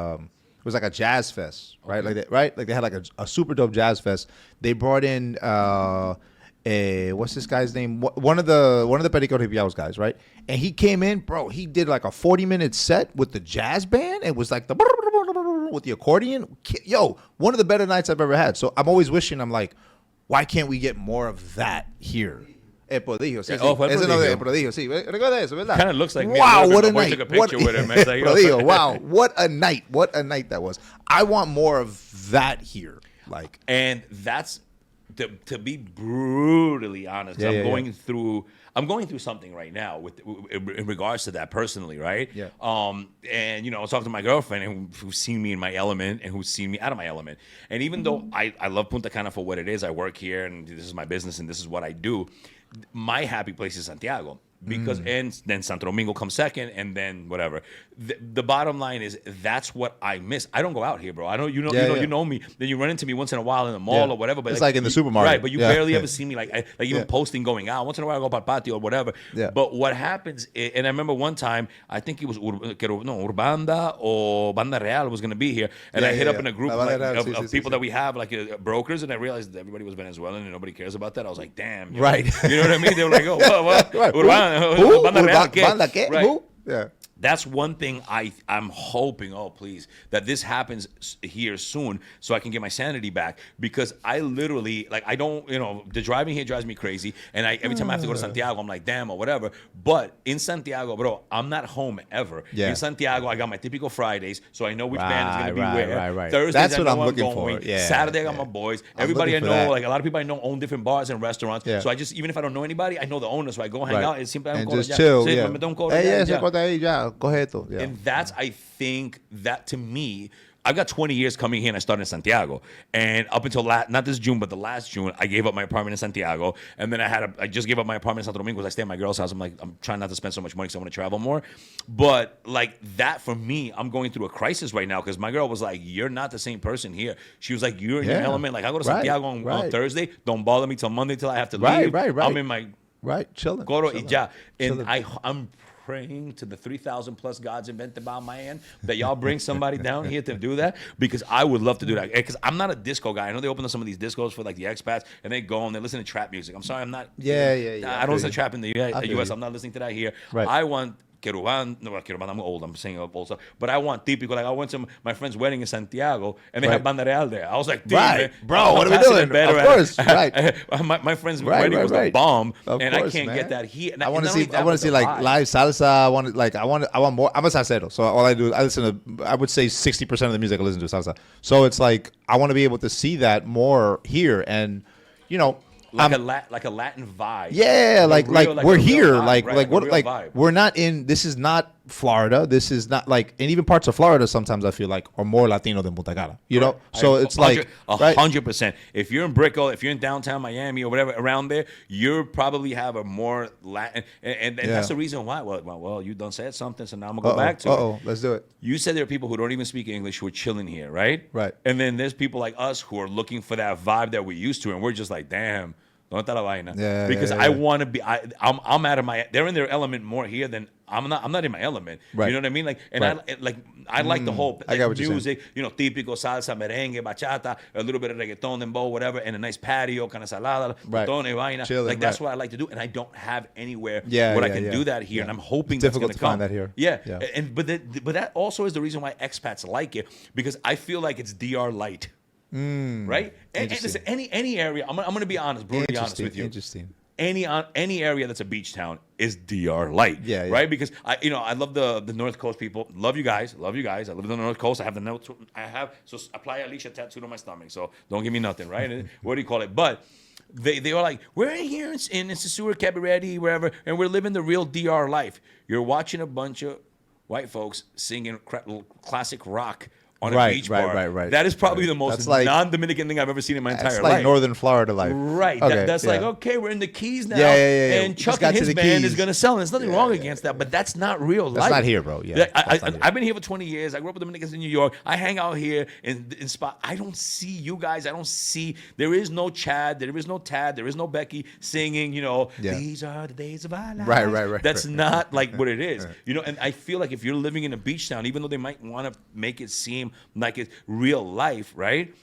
was like a jazz fest, right? Okay. Like they had like a super dope jazz fest. They brought in what's this guy's name? One of the Perico Ripiaos guys, right? And he came in, bro. He did like a 40-minute set with the jazz band. It was like with the accordion. Yo, one of the better nights I've ever had. So I'm always wishing, I'm like, why can't we get more of that here? El Prodigio, sí, sí. Fue El Ese no es Prodigio. El Prodigio, sí. Recuerda eso, ¿verdad? Kind of looks like me. Wow, what a My boy night. took a picture with him. It's like, Prodigio, wow, what a night. What a night that was. I want more of that here. Like, And that's to be brutally honest. Yeah, I'm yeah, going through something right now in regards to that personally, right? Yeah. And I was talking to my girlfriend who's seen me in my element and who's seen me out of my element. And even though I love Punta Cana for what it is, I work here and this is my business and this is what I do. My happy place is Santiago. Because and then Santo Domingo comes second, and then whatever. The bottom line is that's what I miss. I don't go out here, bro. I know you know me. Then you run into me once in a while in the mall or whatever. But it's like in the supermarket, right? But you barely ever see me even posting going out. Once in a while I go para el patio or whatever. Yeah. But what happens? And I remember one time I think it was Urbanda or Banda Real was going to be here, and I hit up in a group La Banda Real, of sí, sí, people sí. that we have brokers, and I realized that everybody was Venezuelan and nobody cares about that. I was like, damn, Right. You know what I mean? They were like, oh, what? Right. Urbana, Who? Banda Real, ¿qué? Banda qué? Right. Who? Yeah. That's one thing I'm hoping, please, that this happens here soon so I can get my sanity back. Because I literally, I don't, the driving here drives me crazy. And every time I have to go to Santiago, I'm like, damn, or whatever. But in Santiago, bro, I'm not home ever. Yeah. In Santiago, I got my typical Fridays, so I know which band is going to be where. Right. Thursdays, That's I what know I'm looking going. for. Yeah, Saturday, I got yeah. my boys. I'm Everybody I looking for know, that. a lot of people I know own different bars and restaurants. Yeah. So I just, even if I don't know anybody, I know the owner. So I go hang Right. out and siempre And un just coro chill. ya. Sí, Yeah. me meto un coro Hey, ya, yeah, ya. se corta ahí, ya, coge esto. Yeah. And that's, I think, that to me, I've got 20 years coming here and I started in Santiago. And up until not this June, but the last June, I gave up my apartment in Santiago. And then I just gave up my apartment in Santo Domingo because I stay at my girl's house. I'm trying not to spend so much money because I want to travel more. But that for me, I'm going through a crisis right now because my girl was like, you're not the same person here. She was like, you're in your Yeah. element. Like, I go to Right, Santiago on right. Thursday. Don't bother me till Monday till I have to Right, leave. right. I'm in my Right, chilling. coro y chilling, ya. And chilling. I'm praying to the 3,000 plus gods invented by man that y'all bring somebody down here to do that, because I would love to do that. Because I'm not a disco guy. I know they open up some of these discos for the expats and they go and they listen to trap music. I'm sorry, I'm not. Yeah. I don't listen to trap in the feel US. you. I'm not listening to that here. Right. I want Querubán, I'm old. I'm saying old stuff, but I want típico. I went to my friend's wedding in Santiago, and they Right. had Banda Real there. I was like, Right. man, Bro, I'm what are we faster doing? and better Of at course, it. right. my friend's Right, wedding right, was the right. bomb, Of and course, I can't man. get that here. I want to And not only see. that, I want but to see the like vibe. live salsa. I want more. I'm a salsero, so all I do is I listen to. I would say 60% of the music I listen to is salsa. So it's like I want to be able to see that more here, and like a Latin vibe. yeah, like we're we're here, like what, a real like vibe. we're not in. This is not Florida. This is not and even parts of Florida sometimes I feel like are more Latino than Punta Cana. So it's like 100%. If you're in Brickell, if you're in downtown Miami or whatever around there, you probably have a more Latin, and that's the reason why. Well, you done said something, so now I'm gonna go back to it. Let's do it. You said there are people who don't even speak English who are chilling here, right? Right. And then there's people like us who are looking for that vibe that we're used to, and we're just like, damn. ¿Dónde está la vaina? Yeah, because yeah, I yeah. want to be. I'm out of my. They're in their element more here than I'm not in my element. Right. You know what I mean? Like, and Right. I like the whole I got what you're music, típico, salsa, merengue, bachata, a little bit of reggaeton, dembow, whatever, and a nice patio, kind of salada, Right. botones, vaina. Chilling, Like, that's right. what I like to do, and I don't have anywhere Yeah, where I yeah, can yeah. do that here, Yeah. and I'm hoping It's that's difficult going to come. find that here. Yeah. Yeah. But that also is the reason why expats like it, because I feel like it's DR light. Right? And listen, any area, I'm going to be honest, brutally honest with you. Interesting. Any area that's a beach town is DR light. Yeah. Right? Because I love the North Coast people. Love you guys. I live on the North Coast. I have the notes. So a Playa Alicia tattooed on my stomach. So don't give me nothing, right? What do you call it? But they are like, we're here in Sisura, Cabaret, wherever, and we're living the real DR life. You're watching a bunch of white folks singing classic rock on a beach bar. Right. That is probably Right. the most That's like- non-Dominican thing I've ever seen in my entire That's life. like Northern Florida life. Right. Okay, That's yeah. like, okay, we're in the Keys now. Yeah. And We just Chuck got and to his the band is Keys. going to sell. And there's nothing wrong against that, but that's not real life. That's not here, bro. Yeah, that's not here. I've been here for 20 years. I grew up with Dominicans in New York. I hang out here in spot. I don't see you guys. I don't see. There is no Chad. There is no Tad. There is no Becky singing, Yeah. these are the days of our lives. Right. That's not like what it is. And I feel like if you're living in a beach town, even though they might want to make it seem like it's real life, right?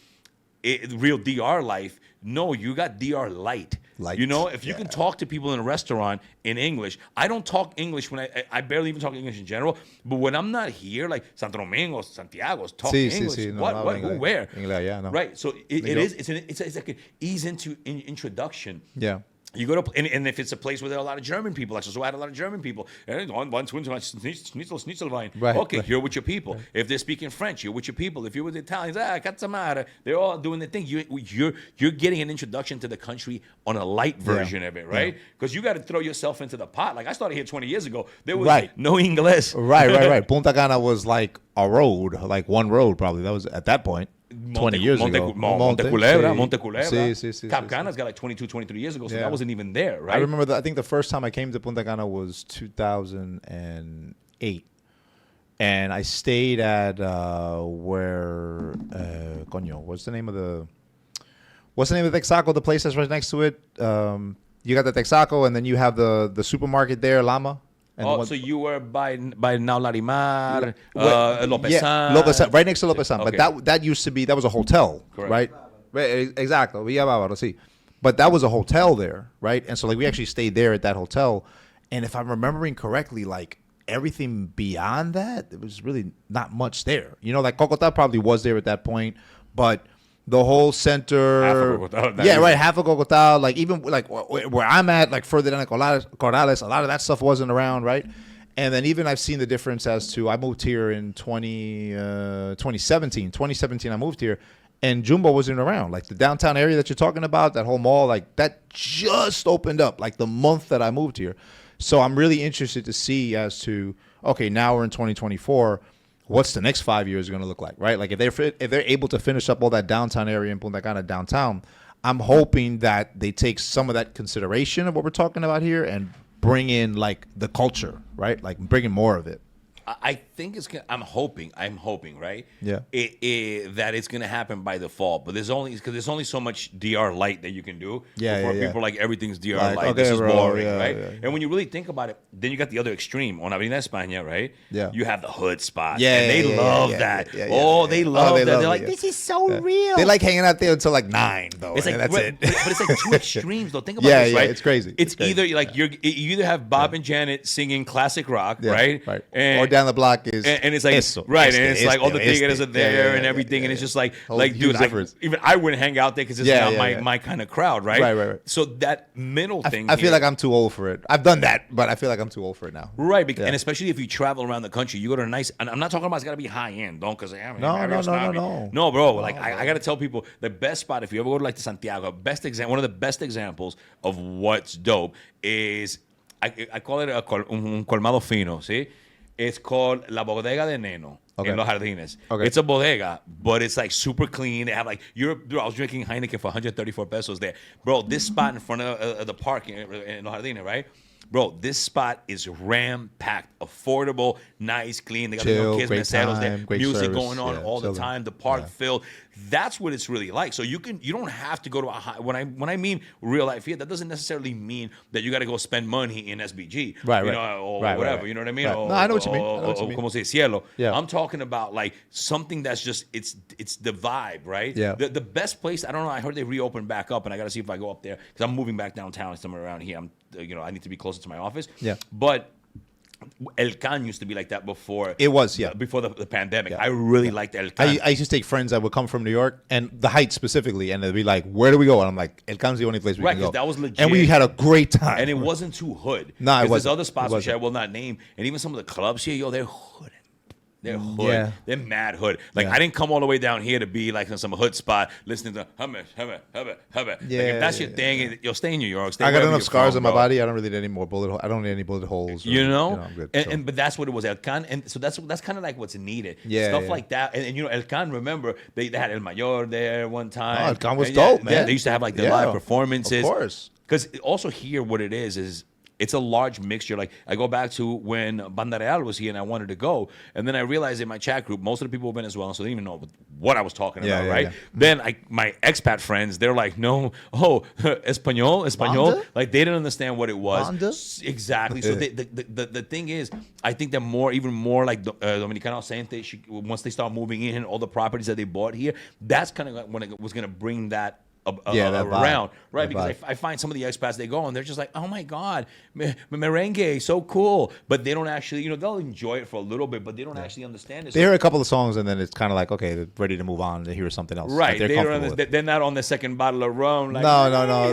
Real DR life. No, you got DR light. Light, If you can talk to people in a restaurant in English, I don't talk English when I barely even talk English in general. But when I'm not here, like Santo Domingo, Santiago, talk English. Sí. No, What? no, What? inglés. Who? Where? Inglés, yeah, no. Right. So it's like an ease into introduction. Yeah. You go to, and if it's a place where there are a lot of German people, like, so I had a lot of German people. Schnitzelwein. Right, Okay, right. you're with your people. Right. If they're speaking French, you're with your people. If you're with the Italians, cazzamara. They're all doing their thing. You're getting an introduction to the country on a light version of it, right? Because you got to throw yourself into the pot. Like, I started here 20 years ago. There was no English. Right. Punta Cana was like a road, like one road probably. That was at that point. 20 years ago. Monte Culebra. Sí. Cap Cana's got like 22, 23 years ago, so that wasn't even there, right? I remember I think the first time I came to Punta Cana was 2008. And I stayed at what's the name of the Texaco, the place that's right next to it? You got the Texaco, and then you have the supermarket there, Lama. And so you were by now Larimar, Lopez yeah, San. Lopez San, right next to Lopez San. Okay. But that used to be, that was a hotel, Correct. right? Exactly. Villa Bávaro, sí. But that was a hotel there, right? And so like we actually stayed there at that hotel. And if I'm remembering correctly, like everything beyond that, there was really not much there. Like Cocota probably was there at that point, but the whole center, Half of Cocota, half of Cocota, like even like where I'm at, like further down at Corrales, a lot of that stuff wasn't around, right? And then even I've seen the difference as to, I moved here in 2017. 2017 I moved here, and Jumbo wasn't around. Like the downtown area that you're talking about, that whole mall, like that just opened up like the month that I moved here. So I'm really interested to see as to, okay, now we're in 2024. What's the next 5 years going to look like, right? Like if they're able to finish up all that downtown area in Punta Cana downtown, I'm hoping that they take some of that consideration of what we're talking about here and bring in like the culture, right? Like bring in more of it. I think it's gonna. I'm hoping, right? Yeah. That it's gonna happen by the fall, but there's only so much DR light that you can do. Before people are like everything is DR Like, light. okay, This is bro, boring, yeah, right? yeah. And when you really think about it, then you got the other extreme on Avenida España, right? Yeah. You have the hood spot. Yeah, and they love that. Yeah, they love that. They're like, it. this is so real. They like hanging out there until like 9, though. It's like, and that's it. But it's like two extremes, though. Think about Yeah, this, yeah, right? it's crazy. It's It's crazy. either like you either have Bob and Janet singing classic rock, right? Right. And, Or down the block is and it's like eso, right, este, and it's like all the este, tigres are este. there Yeah, and everything, yeah, and it's yeah. just like Whole dude, huge difference. I wouldn't hang out there because it's Yeah, not yeah, yeah. my kind of crowd, right? Right. So that middle thing, I feel here- like I'm too old for it. I've done that, but I feel like I'm too old for it now. right, Yeah. and especially if you travel around the country, you go to a nice. And I'm not talking about it's got to be high end, don't because no, bro. Like I got to tell people the best spot if you ever go to like to Santiago, one of the best examples of what's dope is I call it un colmado fino, see? It's called La Bodega de Neno in Los Jardines. Okay. It's a bodega, but it's like super clean. They have like I was drinking Heineken for 134 pesos there, bro. This spot in front of the park in Los Jardines, right? Bro, this spot is ram-packed, affordable, nice, clean. They got Chill, kids, great meseros there, time, great music service. going on Yeah, all the chilling. time. The park filled. That's what it's really like. So you don't have to go to a high. When I mean real life here, that doesn't necessarily mean that you got to go spend money in SBG, Right, you right. know, or Right, whatever. right. You know what I mean? Right. Or, No, I know what you mean. I know what you mean. Como se dice, cielo. Yeah. I'm talking about like something that's just it's the vibe, right? Yeah. The best place. I don't know. I heard they reopened back up, and I got to see if I go up there because I'm moving back downtown somewhere around here. I need to be closer to my office. Yeah. But El Can used to be like that before. It was, yeah. Before the pandemic. Yeah. I really liked El Can. I used to take friends that would come from New York and the Heights specifically, and they'd be like, "Where do we go?" And I'm like, "El Can's the only place we Right, can go." 'cause that was legit. and we had a great time. And it wasn't too hood. No, it 'Cause there's wasn't. other spots It which I wasn't. will not name, and even some of the clubs here, they're hood. They're hood. Yeah. They're mad hood. Like Yeah. I didn't come all the way down here to be like in some hood spot listening to hubba. Like if that's your thing, you'll stay in New York. Stay I got wherever enough you're scars from, on my bro. body. I don't really need any more I don't need any bullet holes. You know, I'm good. and but that's what it was, El Can, and so that's kind of like what's needed. Yeah, Stuff yeah. like that, and you know, El Can. Remember, they had El Mayor there one time. Oh, El Can was And dope, yeah, man. They used to have like the Yeah, live performances, of course. Because also here, what it is it's a large mixture. Like I go back to when Banda Real was here, and I wanted to go, and then I realized in my chat group, most of the people were Venezuelan, so they didn't even know what I was talking Yeah, about, yeah, right? yeah. Then my expat friends, they're like, no, español, Banda? like they didn't understand what it was. Banda? Exactly. So the thing is, I think that even more like Dominicano Sente, once they start moving in, all the properties that they bought here, that's kind of like when it was going to bring that that vibe. around, right? That Because vibe. I find some of the expats, they go and they're just like, oh my God, merengue, so cool. But they don't actually, they'll enjoy it for a little bit, but they don't actually understand it. They hear a couple of songs and then it's kind of like, okay, they're ready to move on. They hear something else. Right. That they're comfortable with. They're not on the second bottle of rum. Like, No.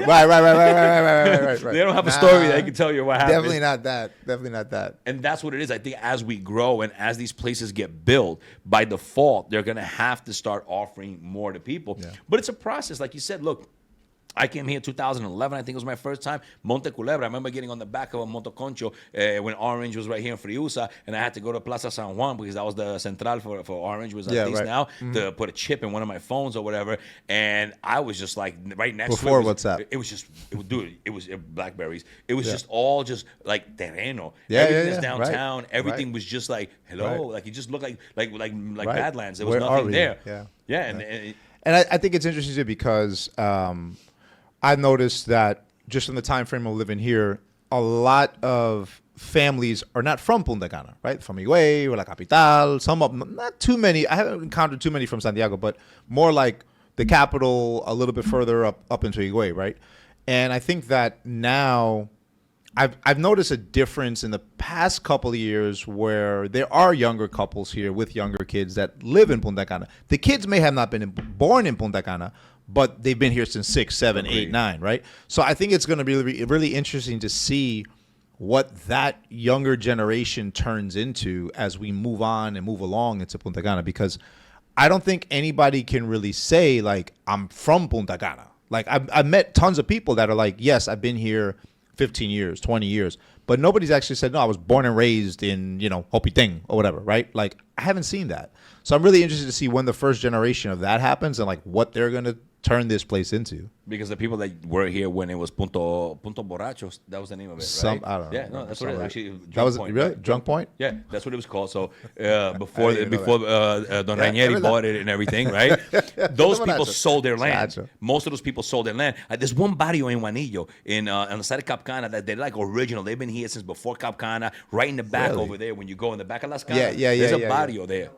Right. They don't have a story that can tell you what happened. Definitely not that. And that's what it is. I think as we grow and as these places get built, by default, they're going to have to start offering more to people. Yeah. But it's a process. Like you said, look, I came here in 2011. I think it was my first time. Monte Culebra. I remember getting on the back of a motoconcho when Orange was right here in Friusa, and I had to go to Plaza San Juan because that was the central for Orange was Yeah, at least right. now to put a chip in one of my phones or whatever. And I was just like right next Before to it. WhatsApp. It was Blackberries. It was just all just like terreno. Yeah, Everything yeah, is yeah. downtown. Right, Everything right. was just like hello. Right. Like it just looked like Right. Badlands. There was Where are nothing we? there. Yeah. Yeah. And And I think it's interesting too because I've noticed that just in the time frame of living here, a lot of families are not from Punta Cana, right? From Higüey or La Capital. Some of them, not too many. I haven't encountered too many from Santiago, but more like the capital, a little bit further up into Higüey, right? And I think that now I've noticed a difference in the past couple of years where there are younger couples here with younger kids that live in Punta Cana. The kids may have not been born in Punta Cana, but they've been here since 6, 7, 8, 9, right? So I think it's going to be really interesting to see what that younger generation turns into as we move on and move along into Punta Cana, because I don't think anybody can really say, like, I'm from Punta Cana. Like, I've met tons of people that are like, yes, I've been here 15 years, 20 years, but nobody's actually said, no, I was born and raised in, Hopiting or whatever, right? Like, I haven't seen that. So I'm really interested to see when the first generation of that happens and, like, what they're going to turn this place into. because the people that were here when it was Punto Borrachos, that was the name of it, right? I don't know. Yeah, no, that's what it actually. That was Point, really right? Drunk Point. Yeah, that's what it was called. So before didn't even know Don Yeah, Ranieri remember bought it and everything, right? Those people Gotcha. sold their land. Gotcha. Most of those people sold their land. There's one barrio in Juanillo on the side of Capcana that they're like original. They've been here since before Capcana. Right in the back Really? over there, when you go in the back of Las Canas, Yeah, there's a yeah. barrio there.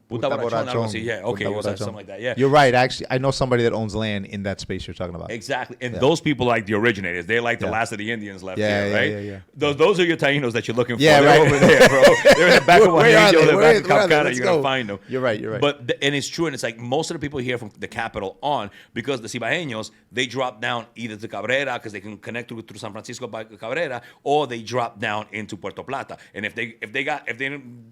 Punta Borrachón, algo así. Yeah, okay, Punta it was Borrachón. something like that. Yeah. You're right. Actually, I know somebody that owns land in that space you're talking about. Exactly. And those people are like the originators. They're like the Yeah. last of the Indians left Yeah, here, yeah, right? yeah, yeah. Those are your Tainos that you're looking for. Yeah, They're right. over there, bro. They're in the back of Where are Juanillo, they? they're Where back of are they? Capcana. Let's You're going to go. find them. You're right. But and it's true, and it's like most of the people here from the capital on, because the Cibaeños, they drop down either to Cabrera, because they can connect through San Francisco by Cabrera, or they drop down into Puerto Plata. And if they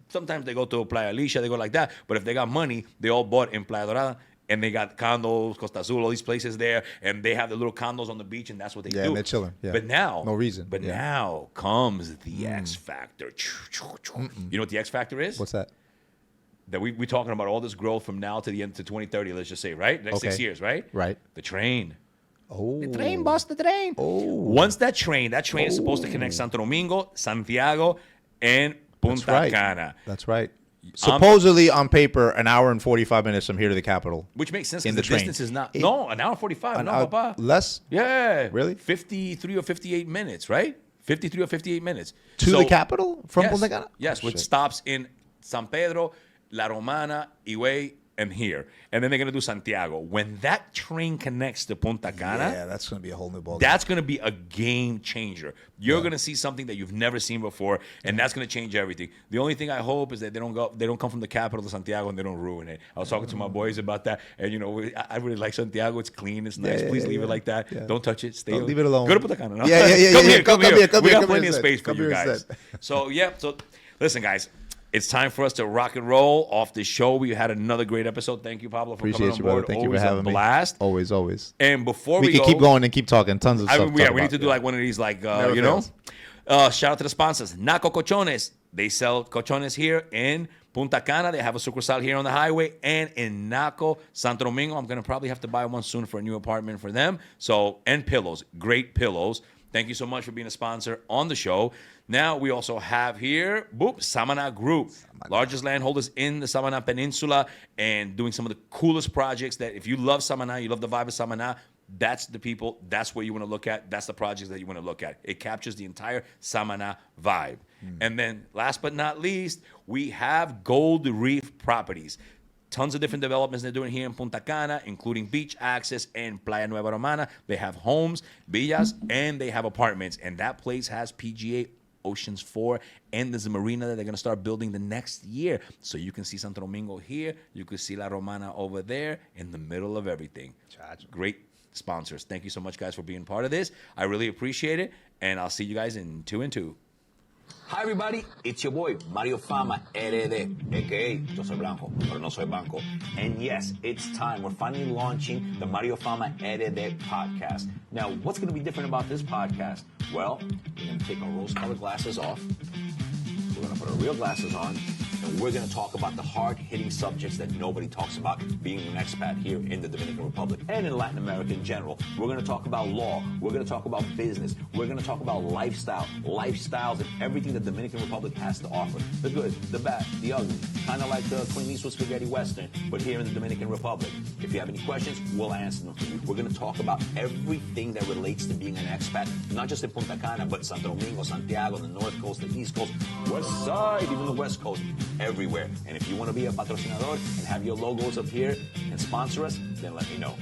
sometimes they go to Playa Alicia, they go like that, but if they got money, they all bought in Playa Dorada. And they got condos, Costa Azul, all these places there, and they have the little condos on the beach, and that's what they do. Yeah, and they're chilling. Yeah. But now, No reason. But Yeah. now comes the X Factor. You know what the X Factor is? What's that? That we're talking about all this growth from now to the end to 2030. Let's just say, right? Next 6 Okay. years, right? Right. The train. Oh. The train, boss, the train. Oh. Once that train is supposed to connect Santo Domingo, Santiago, and Punta That's right. Cana. That's right. Supposedly on paper, an hour and 45 minutes from here to the capital. Which makes sense in because the the train. distance is not. No, an hour and 45. No, papa. Less? Yeah. Really? 53 or 58 minutes, right? 53 or 58 minutes. To the capital from yes, Punta Cana? Yes, with Shit. stops in San Pedro, La Romana, Higüey, and here. And then they're going to do Santiago. When that train connects to Punta Cana, Yeah, that's going to be a whole new ballgame. that's going to be a game changer. You're going to see something that you've never seen before, and that's going to change everything. The only thing I hope is that they don't come from the capital to Santiago and they don't ruin it. I was talking to my boys about that, and I really like Santiago. It's clean, it's nice. Please leave it like that. Yeah. Don't touch it. Stay. Leave it alone. Go to Punta Cana. No? Yeah. Come here. We got come plenty here of space for Come you here guys. instead. So listen, guys. It's time for us to rock and roll off this show. We had another great episode. Thank you, Pablo, for Appreciate coming you, on brother. board. Thank you for Always having a me. blast. Always. And before We we can go, keep going and keep talking. Tons of stuff. we need to do like one of these, like Never you know. fails. Shout out to the sponsors, Naco Cochones. They sell cochones here in Punta Cana. They have a sucursal here on the highway and in Naco, Santo Domingo. I'm gonna probably have to buy one soon for a new apartment for them. So, and pillows, great pillows. Thank you so much for being a sponsor on the show. Now we also have here, Samana Group, largest landholders in the Samana Peninsula, and doing some of the coolest projects. That if you love Samana, you love the vibe of Samana, that's the people, that's what you want to look at. That's the projects that you want to look at. It captures the entire Samana vibe. And then last but not least, we have Gold Reef Properties. Tons of different developments they're doing here in Punta Cana, including beach access and Playa Nueva Romana. They have homes, villas, and they have apartments. And that place has PGA Oceans 4, and there's a marina that they're going to start building the next year. So you can see Santo Domingo here. You can see La Romana over there in the middle of everything. Great sponsors. Thank you so much, guys, for being part of this. I really appreciate it. And I'll see you guys in 2 and 2. Hi everybody, it's your boy Mario Fama, RD, aka Yo soy blanco, pero no soy banco. And yes, it's time. We're finally launching the Mario Fama RD podcast. Now, what's going to be different about this podcast? Well, we're going to take our rose-colored glasses off. We're going to put our real glasses on. And we're going to talk about the hard-hitting subjects that nobody talks about, being an expat here in the Dominican Republic and in Latin America in general. We're going to talk about law. We're going to talk about business. We're going to talk about lifestyles, and everything the Dominican Republic has to offer. The good, the bad, the ugly. Kind of like the Clint Eastwood Spaghetti Western, but here in the Dominican Republic. If you have any questions, we'll answer them for you. We're going to talk about everything that relates to being an expat, not just in Punta Cana, but Santo Domingo, Santiago, the North Coast, the East Coast, West Side, even the West Coast. Everywhere. And if you want to be a patrocinador and have your logos up here and sponsor us, then let me know.